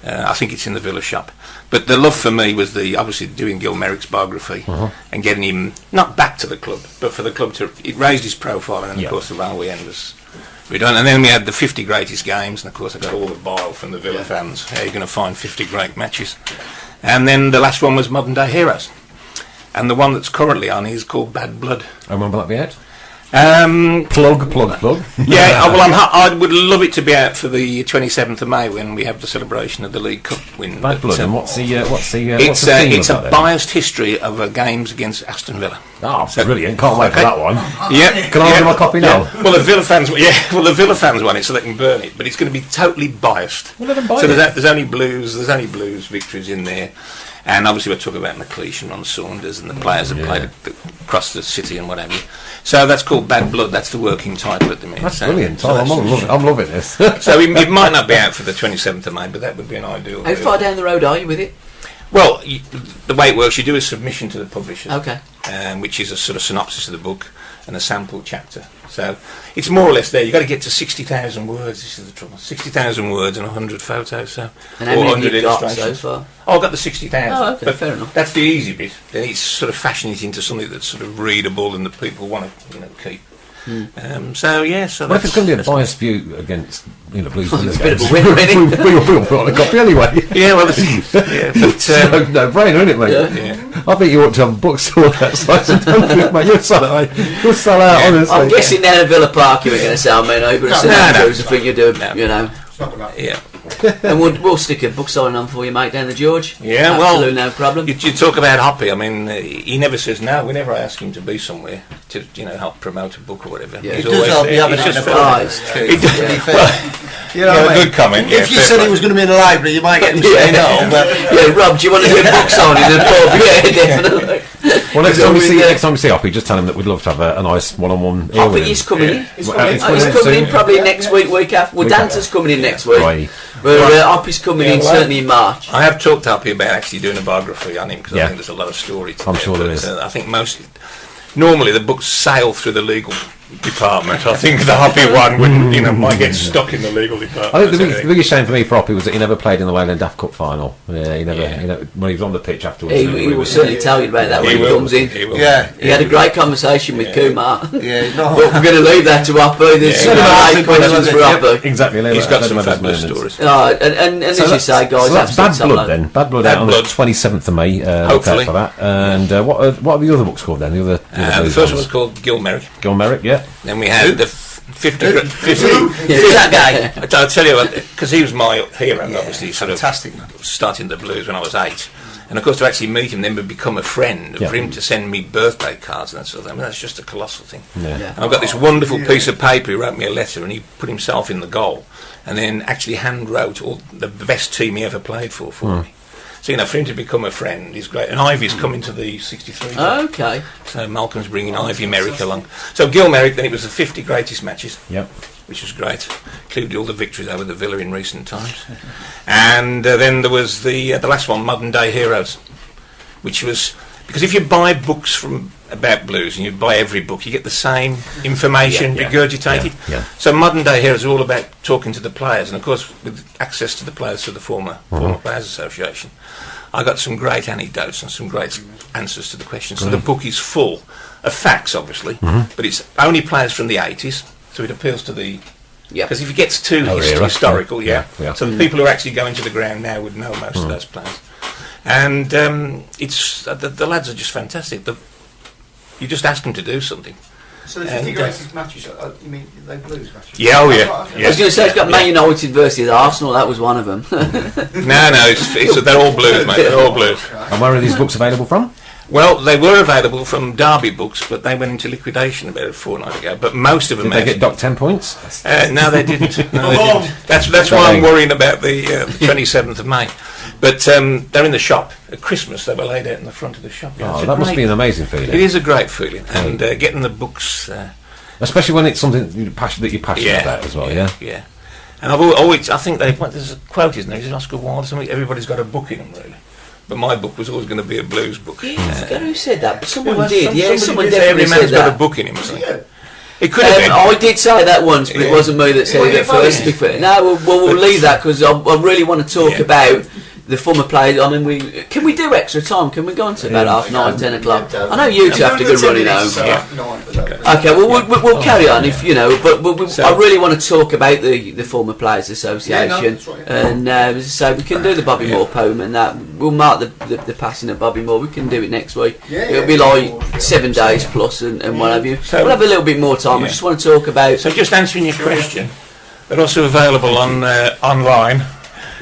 I think it's in the Villa shop. But the love for me was obviously doing Gil Merrick's biography and getting him not back to the club, but for the club it raised his profile, and of course the railway end was redone. And then we had the 50 greatest games, and of course I got all the bile from the Villa fans. How are you going to find 50 great matches? And then the last one was Modern Day Heroes, and the one that's currently on is called Bad Blood. And when will that be out? Plug. Yeah, I would love it to be out for the 27th of May when we have the celebration of the League Cup win. Bad Blood. And what's the it's a biased history of games against Aston Villa. Oh, so, brilliant! Can't wait for that one. Yeah, can I order my copy now? Yeah. Well, the Villa fans want it so they can burn it, but it's going to be totally biased. Well, let them buy so it. there's only Blues victories in there. And obviously we're talking about McLeish and Ron Saunders and the players that played across the city and whatever. So that's called Bad Blood. That's the working title at the minute. That's brilliant. I'm loving this. So it might not be out for the 27th of May, but that would be an ideal. How far down the road are you with it? Well, the way it works, you do a submission to the publishers, which is a sort of synopsis of the book and a sample chapter. So it's more or less there. You've got to get to 60,000 words. This is the trouble. 60,000 words and 100 photos. So, and how many have you got so far? Oh, I've got the 60,000. Oh, okay, but fair enough. That's the easy bit. Then it's sort of fashioning it into something that's sort of readable and that people want to keep. So what if it's going to be a biased view against Blues? It's a bit of a win, really. We'll put on a copy anyway. Yeah, well, no brainer, isn't it, mate? Yeah. I think you ought to have books all that size of country, mate. You'll sell out, honestly. I'm guessing down at Villa Park you were going to sell me over and I think you do, you know. Yeah. And we'll stick a book signing on for you, mate, down the George. Yeah, absolutely, no problem. You talk about Hoppy. I mean, he never says no. Whenever I ask him to be somewhere to, help promote a book or whatever, he's always there. A good comment. If you said he was going to be in the library, you might get him to say no. But Rob, do you want to do a book signing in the pub? Yeah, definitely. Well, next time we see Hoppy, just tell him that we'd love to have a nice one-on-one. Hoppy is coming in. He's coming in probably next week after. Well, Dancer's coming in next week. Right. But Hoppy's coming in certainly in March. I have talked to Hoppy about actually doing a biography on him because I think there's a lot of story to I'm sure there is. I think normally the books sail through the legal department. I think the Hoppy one wouldn't, might get stuck in the legal department. I think the biggest shame for me for Hoppy was that he never played in the Leyland Daft Cup final. Yeah, he never. When he was on the pitch afterwards. He will certainly tell you about that when he comes in. He will. Yeah, he had a great conversation with Kumar. Yeah, but we're going to leave that to Hoppy. There's 8 questions for Hoppy. Exactly. He's got some fabulous stories. And as you say, guys, so that's Bad Blood then. Bad Blood out on the 27th of May. Hopefully for that. And what are the other books called then? The first one was called Gil Merrick. Gil Merrick, yeah. Yep. Then we had the 50. Who's that guy? I'll tell you what, because he was my hero, obviously, sort fantastic, of man. starting the blues when I was 8. And of course, to actually meet him, then would become a friend, and for him to send me birthday cards and that sort of thing, I mean, that's just a colossal thing. Yeah. And I've got this wonderful piece of paper. He wrote me a letter, and he put himself in the goal, and then actually hand wrote all the best team he ever played for me. So, you know, for him to become a friend is great. And Ivy's coming to the 63. Okay. So Malcolm's bringing Ivy Merrick along. So Gil Merrick, then it was the 50 greatest matches. Yep. Which was great. Included all the victories over the Villa in recent times. And then there was the last one, Modern Day Heroes, which was... Because if you buy books from about blues and you buy every book, you get the same information regurgitated. Yeah. So Modern Day Heroes are all about talking to the players, and of course with access to the players through the former Players Association, I got some great anecdotes and some great answers to the questions. So the book is full of facts, obviously, but it's only players from the 80s, so it appeals to the... Because if it gets too historical, so the people who are actually going to the ground now would know most of those players. And it's the lads are just fantastic. You just ask them to do something. So the 50 greatest matches, you mean they blues matches? Yeah, oh yeah. I was going to say, it's got Man United versus Arsenal, that was one of them. No, they're all blues, mate, they're all blues. And where are these books available from? Well, they were available from Derby Books, but they went into liquidation about a fortnight ago. But most of them... Did they get docked 10 points? No, they didn't. No, they didn't. That's why I'm worrying about the 27th of May. But they're in the shop. At Christmas, they were laid out in the front of the shop. Oh, that must be an amazing feeling. It is a great feeling. And getting the books... especially when it's something that you're passionate about as well, Yeah. And I've always... I think there's a quote, isn't there? Is it Oscar Wilde or something? Everybody's got a book in them, really. But my book was always going to be a blues book. Who said that? Someone did. Someone did. definitely Every said man's that. got a book in him or something. It could have been. I did say that once, but it wasn't me that said it first. No, we'll leave that because I really want to talk about the former players. I mean, can we do extra time? Can we go on to about 9:30, 10 o'clock? I know you two have to go running home. Okay, well we'll carry on if you know. But I really want to talk about the former Players Association, and so we can do the Bobby Moore poem, and that we'll mark the passing of Bobby Moore. We can do it next week. It'll be like 7 days plus, and what have you. So we'll have a little bit more time. I just want to talk about. So just answering your question, they're also available on online.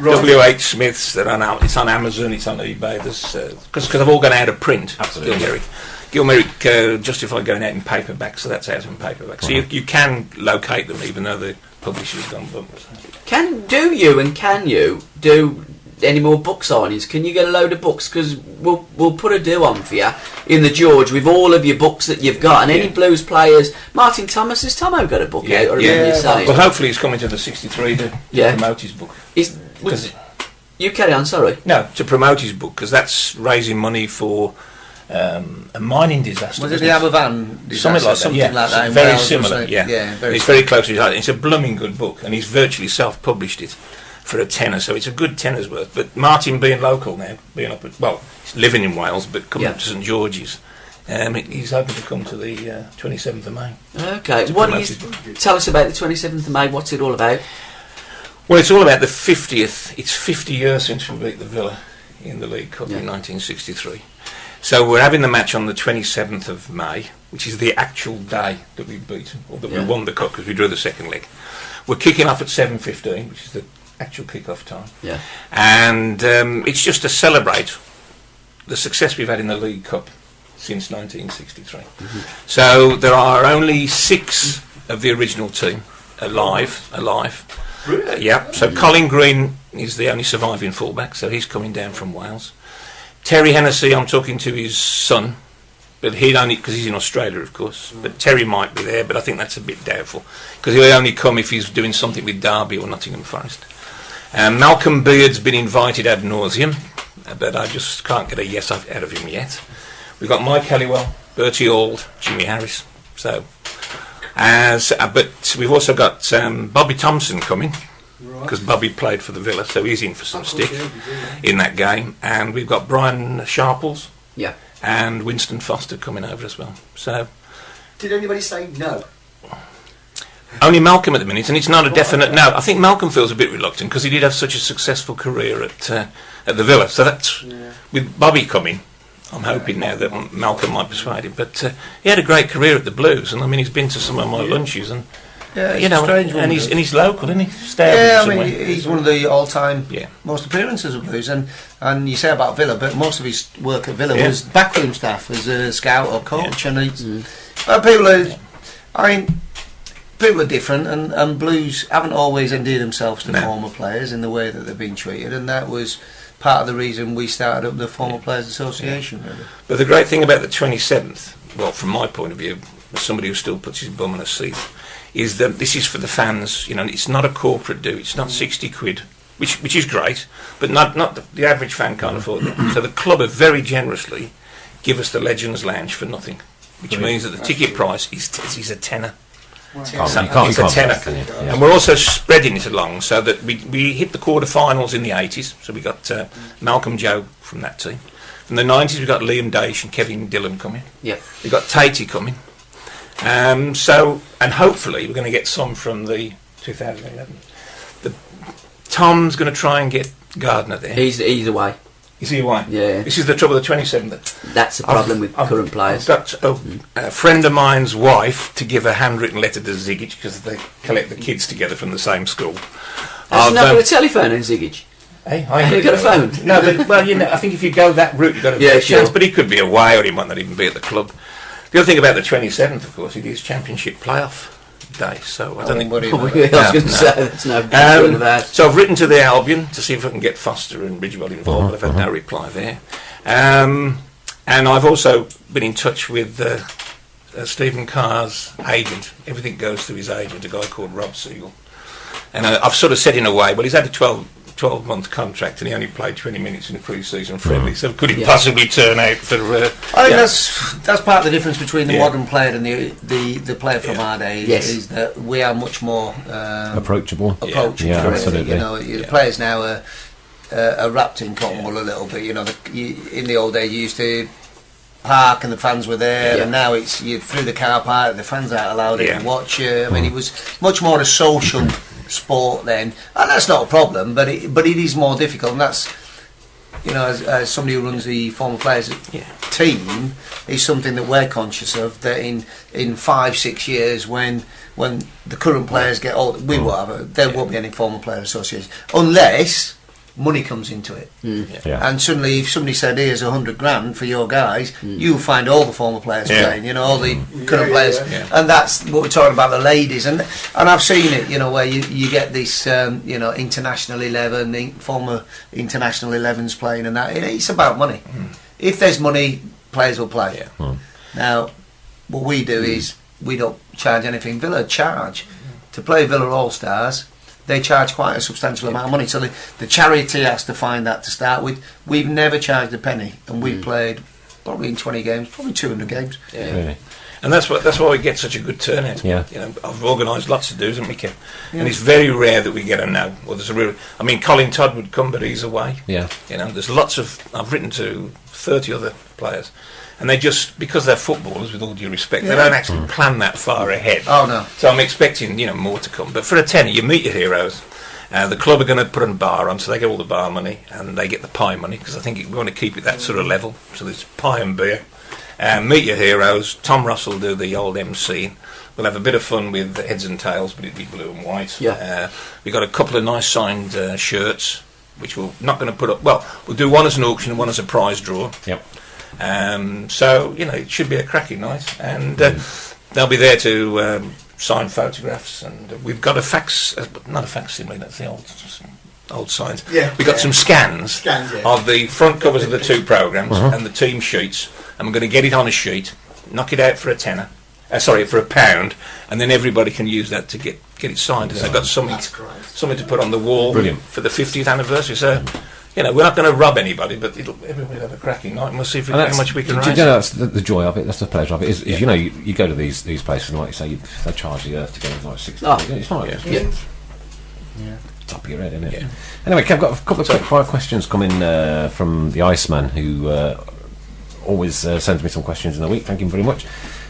W.H. Smith's, it's on Amazon, it's on eBay. Because they've all gone out of print. Absolutely. Gil Merrick justified going out in paperback, so that's out in paperback. So you can locate them, even though the publisher's gone bump. Can you do any more book signings? Can you get a load of books? Because we'll put a do on for you in the George with all of your books that you've got, and any blues players. Martin Thomas, has Tomo got a book out? I remember you saying. Well, hopefully he's coming to the 63 to promote his book. You carry on, sorry. No, to promote his book, because that's raising money for a mining disaster. Was it the Aberfan disaster? Something like that. Very similar, it's very close to his heart. It's a blooming good book, and he's virtually self-published it for a tenner, so it's a good tenner's worth. But Martin being local now, being up at, he's living in Wales, but coming up to St George's, he's hoping to come to the 27th of May. Okay, what do you tell us about the 27th of May? What's it all about? Well, it's all about the 50th. It's 50 years since we beat the Villa in the League Cup in 1963. So we're having the match on the 27th of May, which is the actual day that we beat, or that we won the cup, because we drew the second leg. We're kicking off at 7:15, which is the actual kick-off time. Yeah. And it's just to celebrate the success we've had in the League Cup since 1963. So there are only 6 of the original team alive. Really? So Colin Green is the only surviving fullback, so he's coming down from Wales. Terry Hennessy, I'm talking to his son, but he'd only, because he's in Australia, of course. But Terry might be there, but I think that's a bit doubtful, because he'll only come if he's doing something with Derby or Nottingham Forest. Malcolm Beard's been invited ad nauseum, but I just can't get a yes out of him yet. We've got Mike Halliwell, Bertie Auld, Jimmy Harris. But we've also got Bobby Thompson coming, because Bobby played for the Villa, so he's in for some stick in that game. And we've got Brian Sharples and Winston Foster coming over as well. So, did anybody say no? Only Malcolm at the minute, and it's not a definite no. I think Malcolm feels a bit reluctant because he did have such a successful career at the Villa. So that's with Bobby coming. I'm hoping now that Malcolm might persuade him. But he had a great career at the Blues, and I mean, he's been to some of my lunches, and you know, and he's local, isn't he? Yeah, I mean, he's one of the all-time Yeah. most appearances of Blues, and you say about Villa, but most of his work at Villa was backroom staff as a scout or coach, and people are different, and Blues haven't always endeared themselves to former players in the way that they've been treated, and that was part of the reason we started up the Former Players Association. Really. But the great thing about the 27th, well, from my point of view, as somebody who still puts his bum in a seat, is that this is for the fans. You know, it's not a corporate do. It's not 60 quid, which is great, but not the average fan can't afford it. So the club have very generously give us the Legends Lounge for nothing, which means that the ticket price is a tenner. It's a tenner. And we're also spreading it along so that we hit the quarter-finals in the 80s. So we got Malcolm Joe from that team. From the 90s, we got Liam Daish and Kevin Dillon coming. Yeah. We got Tatey coming. And hopefully we're going to get some from the 2011. Tom's going to try and get Gardner there. He's away. Is he away? Yeah. This is the trouble. The 27th. That's the problem with current players. I've got a friend of mine's wife to give a handwritten letter to Zigic because they collect the kids together from the same school. Has not got a telephone in Zigic? Hey, Have you got a phone? No, but, well, you know, I think if you go that route, you've got a chance. Sure. But he could be away, or he might not even be at the club. The other thing about the 27th, of course, it is Championship playoff day, so I don't think. I was going to say that's no concern of that. So I've written to the Albion to see if I can get Foster and Ridgewell involved, but I've had no reply there. And I've also been in touch with Stephen Carr's agent. Everything goes through his agent, a guy called Rob Siegel. And I've sort of set in a way, well, he's had a 12-month contract and he only played 20 minutes in a pre-season friendly, so could it possibly turn out for... I think that's part of the difference between the modern player and the player from our days, is that we are much more... approachable. Yeah, really. Absolutely. You know, the players now are wrapped in cotton wool a little bit. You know, in the old days you used to park and the fans were there, and now it's you through the car park, the fans aren't allowed in to watch you. I mean, it was much more a social sport then, and that's not a problem, but it is more difficult, and that's, you know, as somebody who runs the former players team, is something that we're conscious of, that in 5-6 years when the current players get old, there won't be any former player association unless money comes into it. And suddenly if somebody said here's $100,000 for your guys, you'll find all the former players playing, you know, all the current players, and that's what we're talking about, the ladies, and I've seen it, you know, where you get this you know, international 11, former international 11s playing, and that it's about money. If there's money, players will play. Now what we do is we don't charge anything. Villa charge to play Villa All-Stars. They charge quite a substantial amount of money, so the charity has to find that to start with. We've never charged a penny, and we've played probably in 20 games, probably 200 games. Really. And that's why we get such a good turnout. You know, I've organised lots of do's, haven't we, Kev? And it's very rare that we get a no. Or there's a real. I mean, Colin Todd would come, but he's away. You know, there's lots of. I've written to 30 other players, and they just, because they're footballers, with all due respect, they don't actually plan that far ahead. Oh no. So I'm expecting, you know, more to come. But for a tenner, you meet your heroes. The club are going to put a bar on, so they get all the bar money and they get the pie money, because I think we want to keep it that sort of level. So there's pie and beer. Meet your heroes. Tom Russ will do the old MC. We'll have a bit of fun with the heads and tails, but it'll be blue and white. We've got a couple of nice signed shirts, which we're not going to put up. Well, we'll do one as an auction and one as a prize draw. So, you know, it should be a cracking night, and they'll be there to sign photographs, and we've got a not a facsimile, that's the old signs. We've got some scans of the front covers of the two programmes and the team sheets, and we're going to get it on a sheet, knock it out for a tenner, for a pound, and then everybody can use that to get it signed. And they've got something to put on the wall for the 50th anniversary. So, you know, we're not going to rob anybody, but everybody will have a cracking night, and we'll see how much we can raise. You know, that's the joy of it, that's the pleasure of it, is you know, you go to these places, and like you say, they charge the earth to go like 60 it's not top of your head, isn't it? Anyway, Kev, I've got a couple of quick fire questions coming from the Iceman, who always sends me some questions in the week. Thank him very much.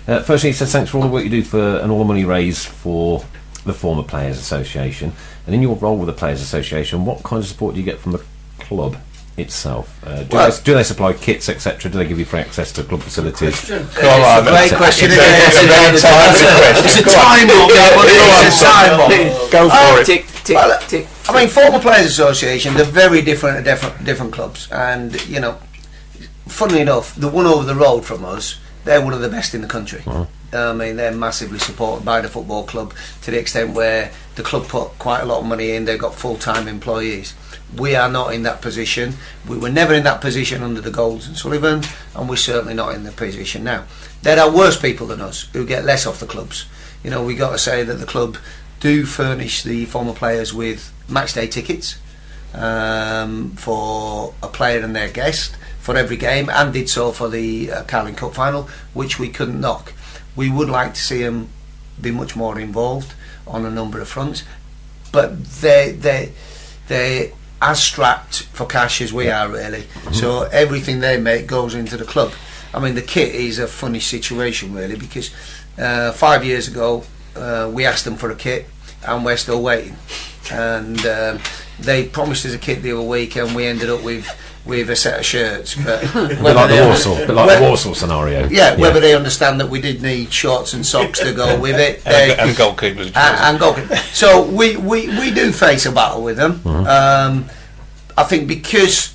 Firstly, he says thanks for all the work you do for and all the money raised for the Former Players Association, and in your role with the Players Association, what kind of support do you get from the club? itself? Well- Do they supply kits, etc.? Do they give you free access to club facilities? Come on, Great question. It's It's a time bomb. It's a time bomb. Go for it. Tick, tick, Well, tick. I mean, Former Players Association, they're very different at different clubs. And, you know, funnily enough, the one over the road from us, they're one of the best in the country. I mean, they're massively supported by the football club to the extent where the club put quite a lot of money in. They've got full-time employees. We are not in that position. We were never in that position under the Golds and Sullivan, and we're certainly not in the position now. There are worse people than us who get less off the clubs. You know, we got to say that the club do furnish the former players with match day tickets for a player and their guest for every game, and did so for the Carling Cup final, which we couldn't knock. We would like to see them be much more involved on a number of fronts, but they're as strapped for cash as we are, really. So everything they make goes into the club. I mean, the kit is a funny situation, really, because 5 years ago we asked them for a kit and we're still waiting, and they promised us a kit the other week and we ended up with a set of shirts, but bit like the Warsaw scenario. Yeah, whether they understand that we did need shorts and socks to go with it, And goalkeepers. and goalkeepers. So we do face a battle with them. I think because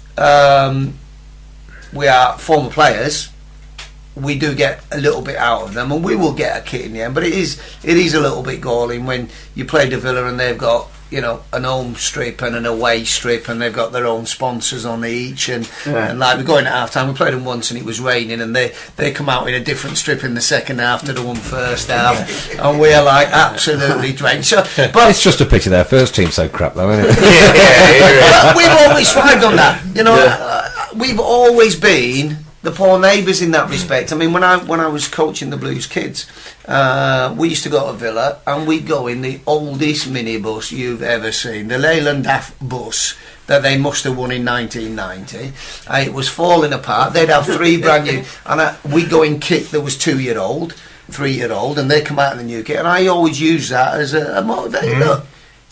we are former players, we do get a little bit out of them, and we will get a kit in the end. But it is a little bit galling when you play De Villa and they've got, you know, an home strip and an away strip, and they've got their own sponsors on each, and like we're going at half time, we played them once and it was raining, and they come out in a different strip in the second half to the one first half, and we're like absolutely drenched. So, but It's just a pity their first team's so crap, though, isn't it? but we've always thrived on that, you know. We've always been the poor neighbours in that respect. I mean, when I was coaching the Blues kids, we used to go to Villa and we'd go in the oldest minibus you've ever seen, the Leyland Daft bus that they must have won in 1990. It was falling apart. They'd have three brand new, and we'd go in kit that was 2-year-old, 3-year-old, and they'd come out in the new kit, and I always use that as a motivator. Look,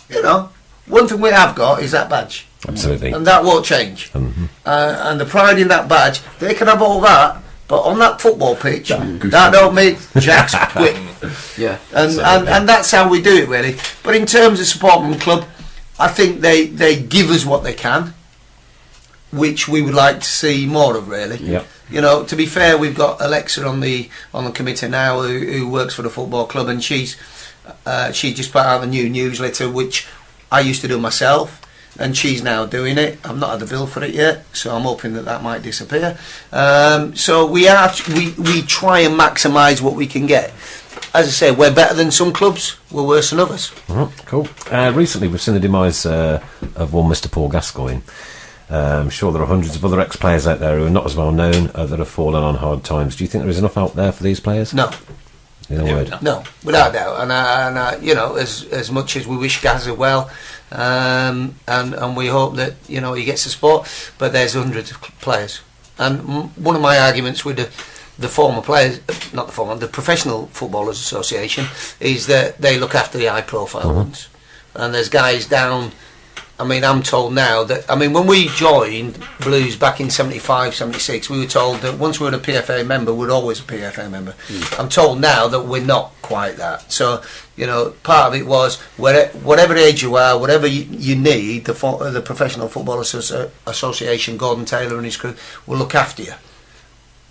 you know, one thing we have got is that badge. Absolutely. And that won't change. And the pride in that badge, they can have all that, but on that football pitch, that don't make Jack's quit. Yeah. And that's how we do it, really. But in terms of supporting the club, I think they give us what they can, which we would like to see more of, really. Yep. You know, to be fair, we've got Alexa on the committee now who works for the football club, and she just put out a new newsletter, which I used to do myself, and she's now doing it. I've not had the bill for it yet, so I'm hoping that might disappear. So we try and maximise what we can get. As I say, we're better than some clubs, we're worse than others. Cool. Recently we've seen the demise of one Mr. Paul Gascoigne. I'm sure there are hundreds of other ex-players out there who are not as well known, that have fallen on hard times. Do you think there is enough out there for these players? No. In a word. No, without doubt. And you know, as much as we wish Gaz well, and we hope that, you know, he gets the support, but there's hundreds of players. And one of my arguments with the former players, the Professional Footballers Association, is that they look after the high profile ones. And there's guys down. I mean, I'm told now that, I mean, when we joined Blues back in 75, 76, we were told that once we were a PFA member, we're always a PFA member. I'm told now that we're not quite that. So, you know, part of it was, whatever age you are, whatever you need, the Professional Footballers Association, Gordon Taylor and his crew, will look after you.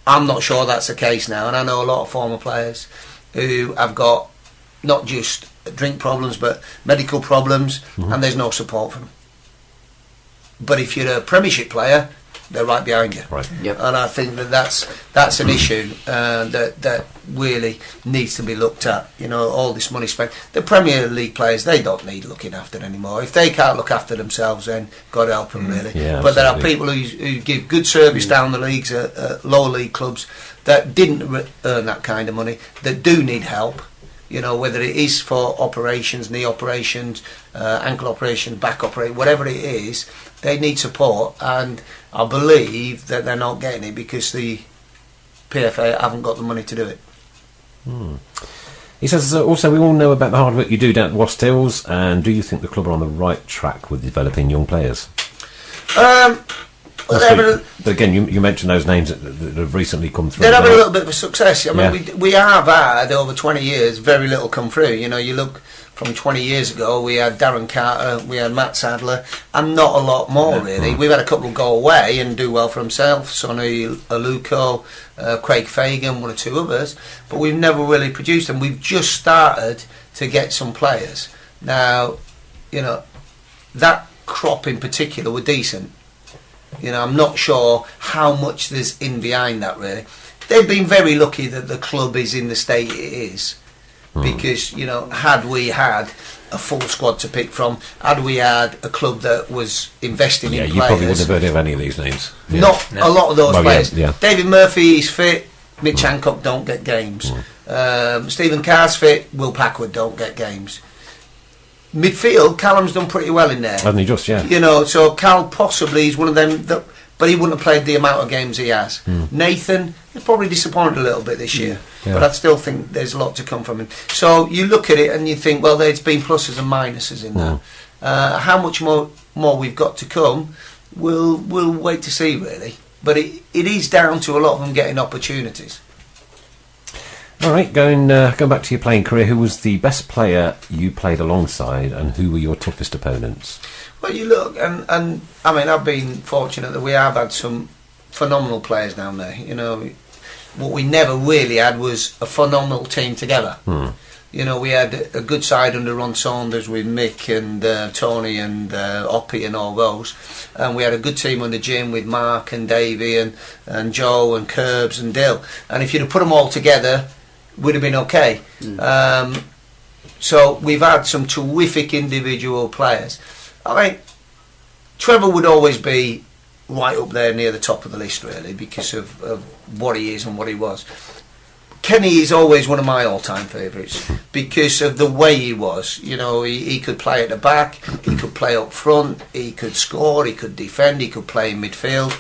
I'm not sure that's the case now, and I know a lot of former players who have got not just drink problems, but medical problems, and there's no support for them. But if you're a Premiership player, they're right behind you. Right. Yep. And I think that's an issue that really needs to be looked at. You know, all this money spent. The Premier League players, they don't need looking after anymore. If they can't look after themselves, then God help them, really. Yeah, but there are absolutely. people who give good service down the leagues at lower league clubs that didn't earn that kind of money, that do need help. You know, whether it is for operations, knee operations, ankle operations, back operation, whatever it is, they need support, and I believe that they're not getting it because the PFA haven't got the money to do it. He says, also, we all know about the hard work you do down at Wast Hills, and do you think the club are on the right track with developing young players? Well, but again, you mentioned those names that have recently come through. They're having a little bit of a success. I mean, we have had over 20 years very little come through. You know, you look from 20 years ago, we had Darren Carter, we had Matt Sadler, and not a lot more really. We've had a couple go away and do well for themselves. Sonny Aluko, Craig Fagan, one or two others, but we've never really produced them. We've just started to get some players. Now, you know, that crop in particular were decent. You know, I'm not sure how much there's in behind that really. They've been very lucky that the club is in the state it is, because, you know, had we had a full squad to pick from, had we had a club that was investing in players... you probably wouldn't have heard of any of these names. Not a lot of those players. Yeah. David Murphy is fit, Mitch Hancock don't get games. Stephen Carr's fit, Will Packwood don't get games. Midfield, Callum's done pretty well in there. Hasn't he just, yeah. You know, so Cal possibly is one of them, but he wouldn't have played the amount of games he has. Nathan is probably disappointed a little bit this year, but I still think there's a lot to come from him. So you look at it and you think, well, there's been pluses and minuses in that. How much more we've got to come, we'll wait to see, really. But it is down to a lot of them getting opportunities. All right, going back to your playing career, who was the best player you played alongside, and who were your toughest opponents? Well, you look, and I mean, I've been fortunate that we have had some phenomenal players down there. You know, what we never really had was a phenomenal team together. You know, we had a good side under Ron Saunders with Mick and Tony and Oppie and all those, and we had a good team under Jim with Mark and Davey and Joe and Curbs and Dill. And if you'd have put them all together, would have been okay. So we've had some terrific individual players. I mean, Trevor would always be right up there near the top of the list, really, because of what he is and what he was. Kenny is always one of my all-time favourites because of the way he was. You know, he could play at the back, he could play up front, he could score, he could defend, he could play in midfield.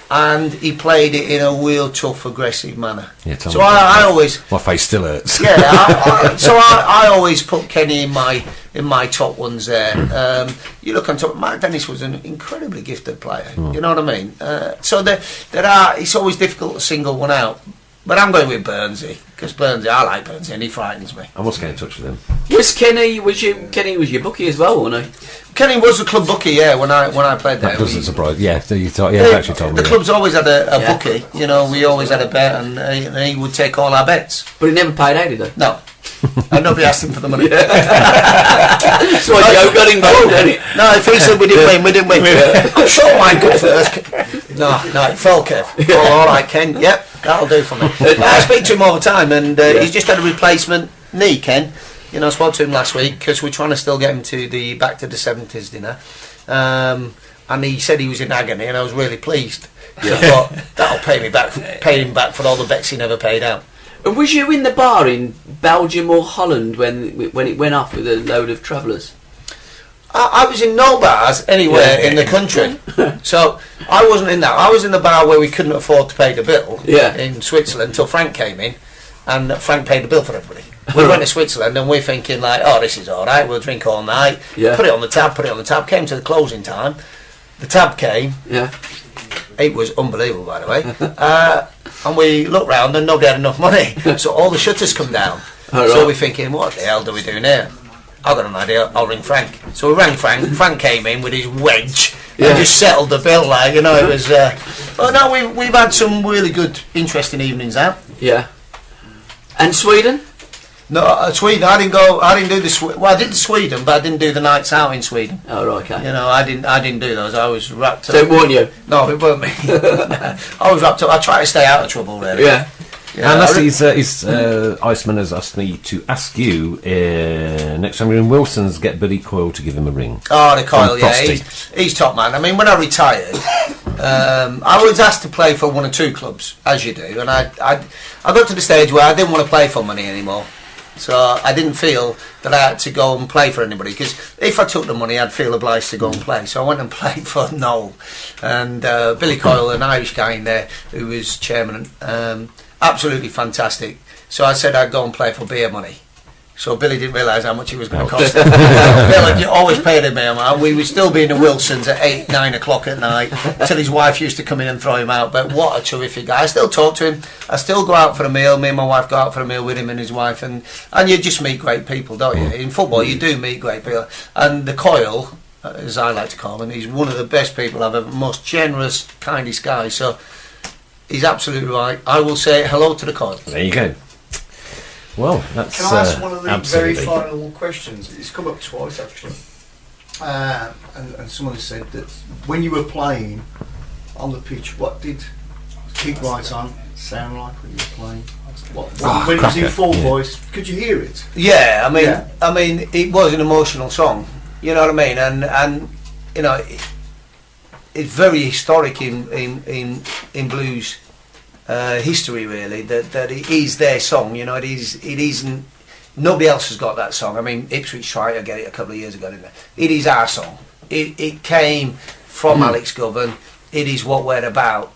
And he played it in a real tough, aggressive manner. Yeah, so I always... My face still hurts. Yeah, I always put Kenny in my top ones there. You look on top, Mark Dennis was an incredibly gifted player. You know what I mean? So there are... It's always difficult to single one out. But I'm going with Burnsy, because I like Burnsy and he frightens me. I must get in touch with him. Kenny was your bookie as well, wasn't he? Kenny was the club bookie, yeah, when I played there. That doesn't surprise. Yeah, you actually told me. The club's always had a bookie. You know, we always had a bet, and he would take all our bets. But he never paid out, did he? No. And nobody asked him for the money. That's why Joe got involved, didn't it? No, if he said we didn't win. I'm sure mine good first. No, it fell, Kev. All right, Ken. Yep, that'll do for me. I speak to him all the time, and he's just had a replacement knee, Ken. You know, I spoke to him last week because we're trying to still get him to the Back to the 70s dinner. And he said he was in agony, and I was really pleased. I thought, that'll pay him back for all the bets he never paid out. And was you in the bar in Belgium or Holland when it went off with a load of travellers? I was in no bars anywhere in the country, so I wasn't in that. I was in the bar where we couldn't afford to pay the bill in Switzerland until Frank came in, and Frank paid the bill for everybody. We went to Switzerland and we're thinking like, oh, this is all right, we'll drink all night, put it on the tab, came to the closing time, the tab came, it was unbelievable, by the way, and we looked round and nobody had enough money, so all the shutters come down. So we're thinking, what the hell do we do now? I've got an idea, I'll ring Frank. So we rang Frank came in with his wedge and just settled the bill, like, you know, it was... oh no, we've had some really good, interesting evenings out. Yeah. And Sweden? No, Sweden, I didn't do the... Well, I did Sweden, but I didn't do the nights out in Sweden. Oh, right, okay. You know, I didn't do those, I was wrapped up. So it weren't you? No, it weren't me. I was wrapped up, I try to stay out of trouble, really. Yeah. And Iceman has asked me to ask you next time you're in Wilson's, get Billy Coyle to give him a ring. Oh, the Coyle, yeah, he's top man. I mean, when I retired, I was asked to play for one or two clubs, as you do, and I got to the stage where I didn't want to play for money anymore. So I didn't feel that I had to go and play for anybody, because if I took the money, I'd feel obliged to go and play. So I went and played for Noel, and Billy Coyle, an Irish guy in there who was chairman. Absolutely fantastic. So I said I'd go and play for beer money, So Billy didn't realise how much it was going to cost him. Billy always paid him, and we would still be in the Wilsons at 8, 9 o'clock at night till his wife used to come in and throw him out. But what a terrific guy. I still talk to him. I still go out for a meal. Me and my wife go out for a meal with him and his wife, and you just meet great people, don't you? In football you do meet great people. And the Coil, as I like to call him, he's one of the best people I've ever, most generous, kindest guy. So he's absolutely right. I will say hello to the Coil. There you go. Well, that's Can I ask one of the absolutely. very final questions? It's come up twice actually, and someone has said that when you were playing on the pitch, what did Keep Right On sound like when you were playing? When it was in full voice, could you hear it? Yeah, I mean, it was an emotional song. You know what I mean? And you know, it's very historic in blues history, really. That it is their song. You know, it isn't. Nobody else has got that song. I mean, Ipswich tried to get it a couple of years ago, didn't they? It is our song. It came from Alex Govan. It is what we're about.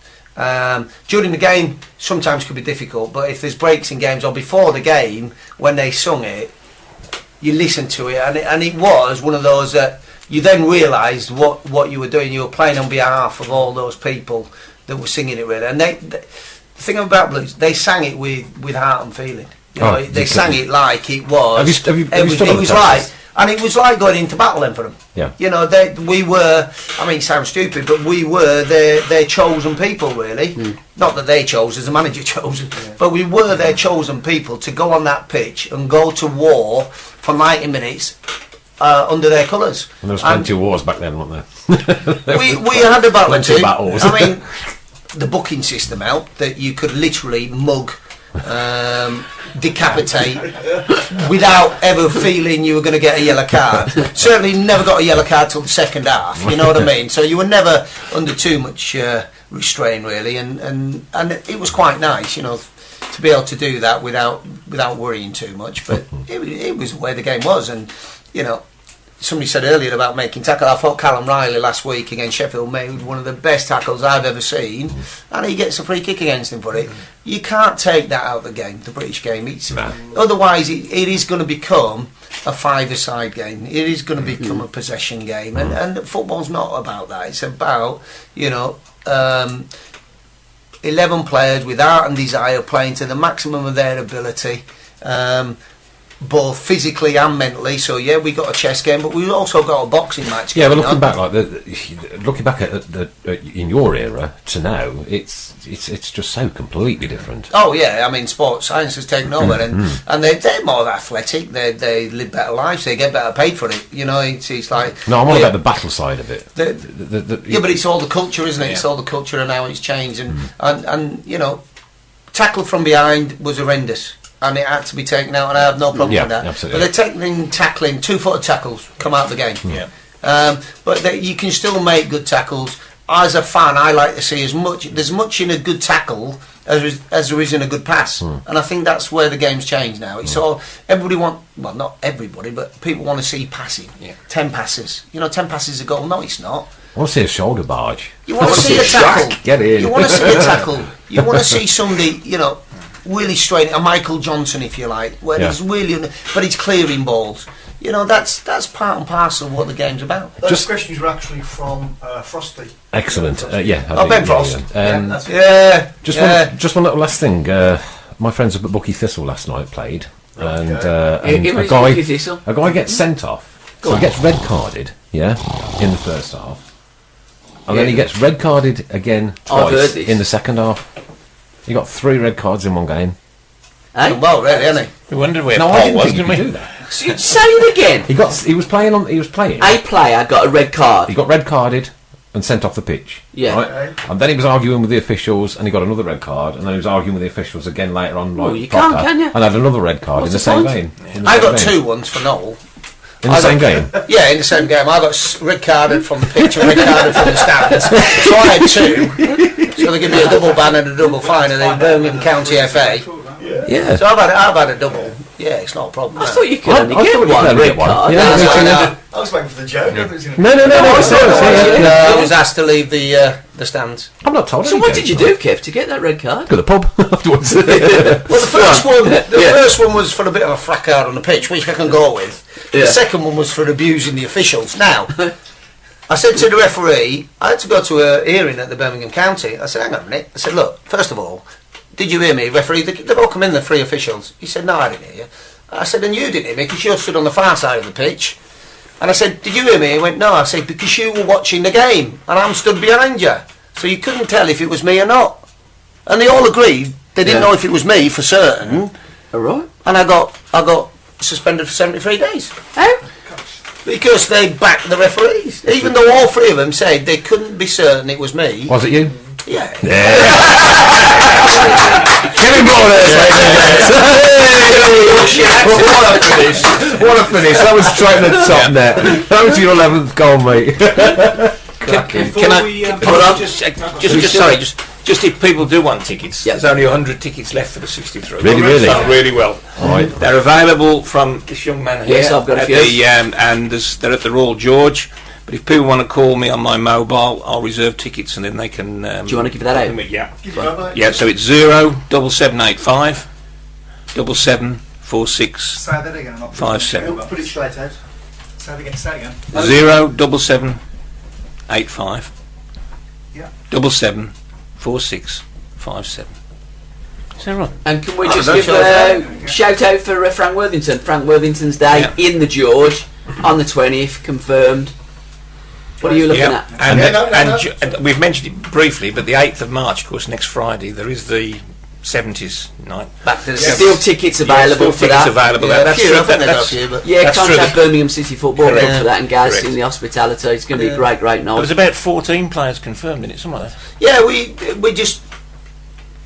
During the game, sometimes could be difficult, but if there's breaks in games or before the game, when they sung it, you listen to it, and it was one of those that you then realised what you were doing. You were playing on behalf of all those people that were singing it, really. And the thing about blues, they sang it with heart and feeling. You know, they sang it like it was. Have you it was like, and it was like going into battle then for them. Yeah. You know, we were. I mean, it sounds stupid, but we were their chosen people, really. Not that they chose, as the manager chose, but we were their chosen people to go on that pitch and go to war for 90 minutes under their colours. And there was plenty of wars back then, weren't there? we had a battle Plenty of battles. I mean, the booking system helped that you could literally mug, decapitate without ever feeling you were going to get a yellow card. Certainly never got a yellow card till the second half, you know what I mean? So you were never under too much restraint, really, and it was quite nice, you know, to be able to do that without worrying too much. But it was the way the game was. And you know, somebody said earlier about making tackle. I thought Callum Riley last week against Sheffield made one of the best tackles I've ever seen, and he gets a free kick against him for it. You can't take that out of the game, the British game. Otherwise it is going to become a five-a-side game. It is going to become a possession game, and football's not about that. It's about, you know, 11 players with heart and desire playing to the maximum of their ability, both physically and mentally. So yeah, we got a chess game, but we also got a boxing match. Yeah, but looking back, looking back at in your era to now, it's just so completely different. Oh yeah, I mean, sports science has taken over, and they're more athletic. They live better lives. They get better paid for it. You know, it's like. No, I'm all about the battle side of it. Yeah, but it's all the culture, isn't it? Yeah. It's all the culture and how it's changed, and you know, tackle from behind was horrendous. And it had to be taken out, and I have no problem with that. Absolutely. But they're tackling 2-footed tackles come out of the game. But you can still make good tackles. As a fan, I like to see there's much in a good tackle as there is in a good pass, and I think that's where the game's changed now. It's all not everybody, but people want to see passing. 10 passes, 10 passes a goal. No, it's not. I want to see a shoulder barge. You want to see a tackle. Get in. You want to see a tackle. You want to see somebody, really straight, a Michael Johnson, if you like, where he's really, but he's clearing balls. You know, that's part and parcel of what the game's about. Those questions were actually from Frosty. Excellent. Ben Frost. Just one little last thing. My friends up at Bucky Thistle last night played, and a guy gets sent off. So he gets red carded, in the first half, and then he gets red carded again twice in the second half. He got 3 red cards in one game. Well, really, hasn't he? We wondered where I Paul didn't was, think didn't he could we? do that. Say it again. He was playing. A player got a red card. He got red carded and sent off the pitch. Yeah. Right? And then he was arguing with the officials, and he got another red card, and then he was arguing with the officials again later on. You can't, can you? And had another red card in the same game. I got 2 once for Noel. In the same game? Yeah, in the same game. I got red carded from the pitch and red carded from the stands. So I had 2. So they give me a double ban and a double fine in the Birmingham County FA. Yeah. So I've had a double. Yeah, it's not a problem. I no. thought you could I only thought get you could one only red get one. card. Yeah, That's me why too. I- I was waiting for the joke. I was gonna- No, I was asked to leave the stands. I'm not told. So what did you do, Kev, to get that red card? Go to the pub afterwards. Well, the first one was for a bit of a fracas on the pitch, which I can go with. Yeah. The second one was for abusing the officials. Now, I said to the referee, I had to go to a hearing at the Birmingham County. I said, hang on a minute. I said, look, first of all, did you hear me, referee? They've all come in, the three officials. He said, no, I didn't hear you. I said, and you didn't hear me because you stood on the far side of the pitch. And I said, did you hear me? He went, no. I said, because you were watching the game and I'm stood behind you. So you couldn't tell if it was me or not. And they all agreed they didn't know if it was me for certain. All right. And I got suspended for 73 days. How? Because they backed the referees. Even though all three of them said they couldn't be certain it was me. Was it you? Yeah. Kevan Broadhurst, What a finish. That was straight at the top net. That was your 11th goal, mate. Just if people do want tickets, Yeah. there's only 100 tickets left for the 63. Really, really? Done really well. Right. They're available from this young man here. Yes, I've got a at few. the, and they're at the Royal George. But if people want to call me on my mobile, I'll reserve tickets and then they can. Do you want to give that out? Yeah. Give it over. Yeah. So it's 07785 7746 Say that again. I'm not 57. Put it straight out. Say it again. Say it again. 07785 Yeah. 774657. Is that right? And can we Oh, just don't give shout a shout out for Frank Worthington? Frank Worthington's day in the George on the 20th, confirmed. What are you looking at? And, Yeah, no. and we've mentioned it briefly, but the 8th of March, of course, next Friday, there is the 70s night. Back to the Still tickets available for tickets that. available. Yeah, That's few, true. I think they got a That's, few, but Yeah, That's contact true. Birmingham City Football Club Correct. for that, and Gaz Correct. in the hospitality. It's going to be a Yeah. great there night. was about 14 players confirmed in it, something like that. yeah, we just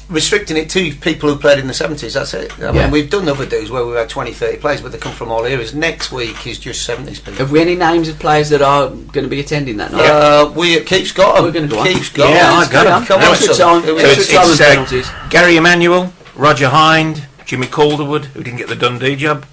restricting it to people who played in the 70s. That's it. I Yeah. mean, we've done other days where we've had 20, 30 players, but they come from all areas. Next week is just 70s people. Have we any names of players that are going to be attending that night? Keith's got them. We're gonna go on. Keith's got Yeah, them. I got 'em. Come on, Extra son. time. Here we So go. it's- Extra time and it's, penalties. Gary Emanuel, Roger Hind, Jimmy Calderwood, who didn't get the Dundee job,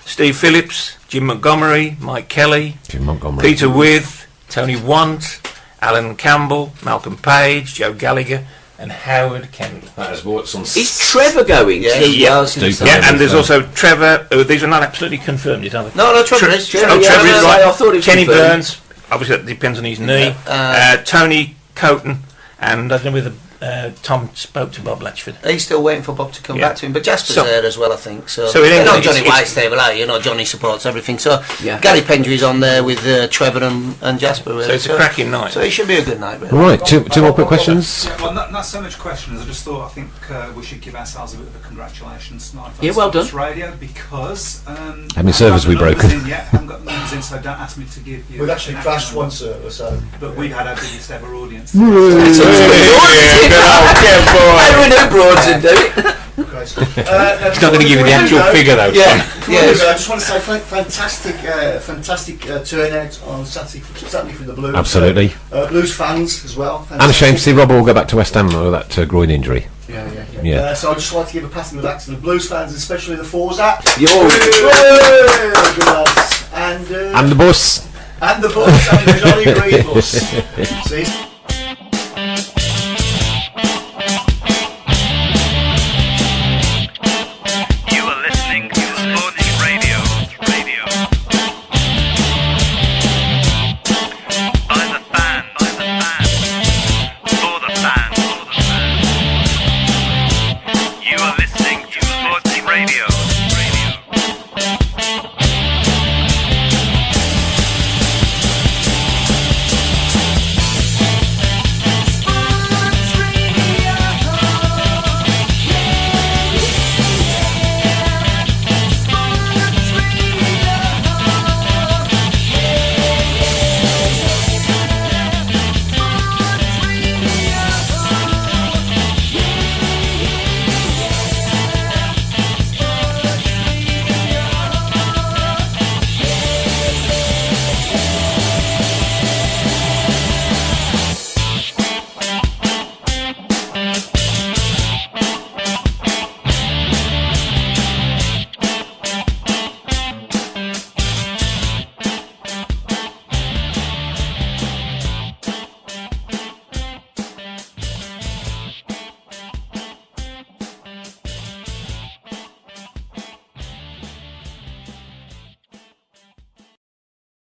Steve Phillips, Jim Montgomery, Mike Kelly, Jim Montgomery. Peter With, Tony Want, Alan Campbell, Malcolm Page, Joe Gallagher, and Howard Kendall. That is what's on. Is Trevor going? Yeah. to- Yeah. I was gonna say. Yeah, and there's also Trevor. These are not absolutely confirmed yet, are they? No, Trevor is. Trevor, Oh, yeah, Trevor is I right. thought it was Kenny confirmed. Burns. Obviously, that depends on his knee. Yeah. Tony Coton, and I don't know whether Tom spoke to Bob Latchford. He's still waiting for Bob to come Yeah. back to him, but Jasper's So- there as well, I think. So So it ain't- you know it's- Johnny it's- White's there, well, you know Johnny supports everything. So Yeah. Gary Pendry's on there with Trevor and Jasper. Really. So it's a cracking night. So it should be a good night, really. Right, two more quick questions. Yeah, well, not so much questions. I just thought I think we should give ourselves a bit of a congratulations tonight on Yeah, well Sports done. Radio because How many servers we broken? Haven't got the numbers in, so don't ask me to give you. We've actually an crashed actual one number. server, so. But we've had our biggest ever audience. I don't know Broads and do it. Great stuff. He's not going to give you the actual figure, though. Yeah, I yes. just want to say fantastic turnout on Saturday for the Blues. Absolutely. Blues fans as well. And a shame to see Rob all go back to West Ham with that groin injury. Yeah. So I'd just like to give a pat on the back to the Blues fans, especially the Forza. Yo. Good lads. And the bus. And the bus, and the Johnny Green bus. See?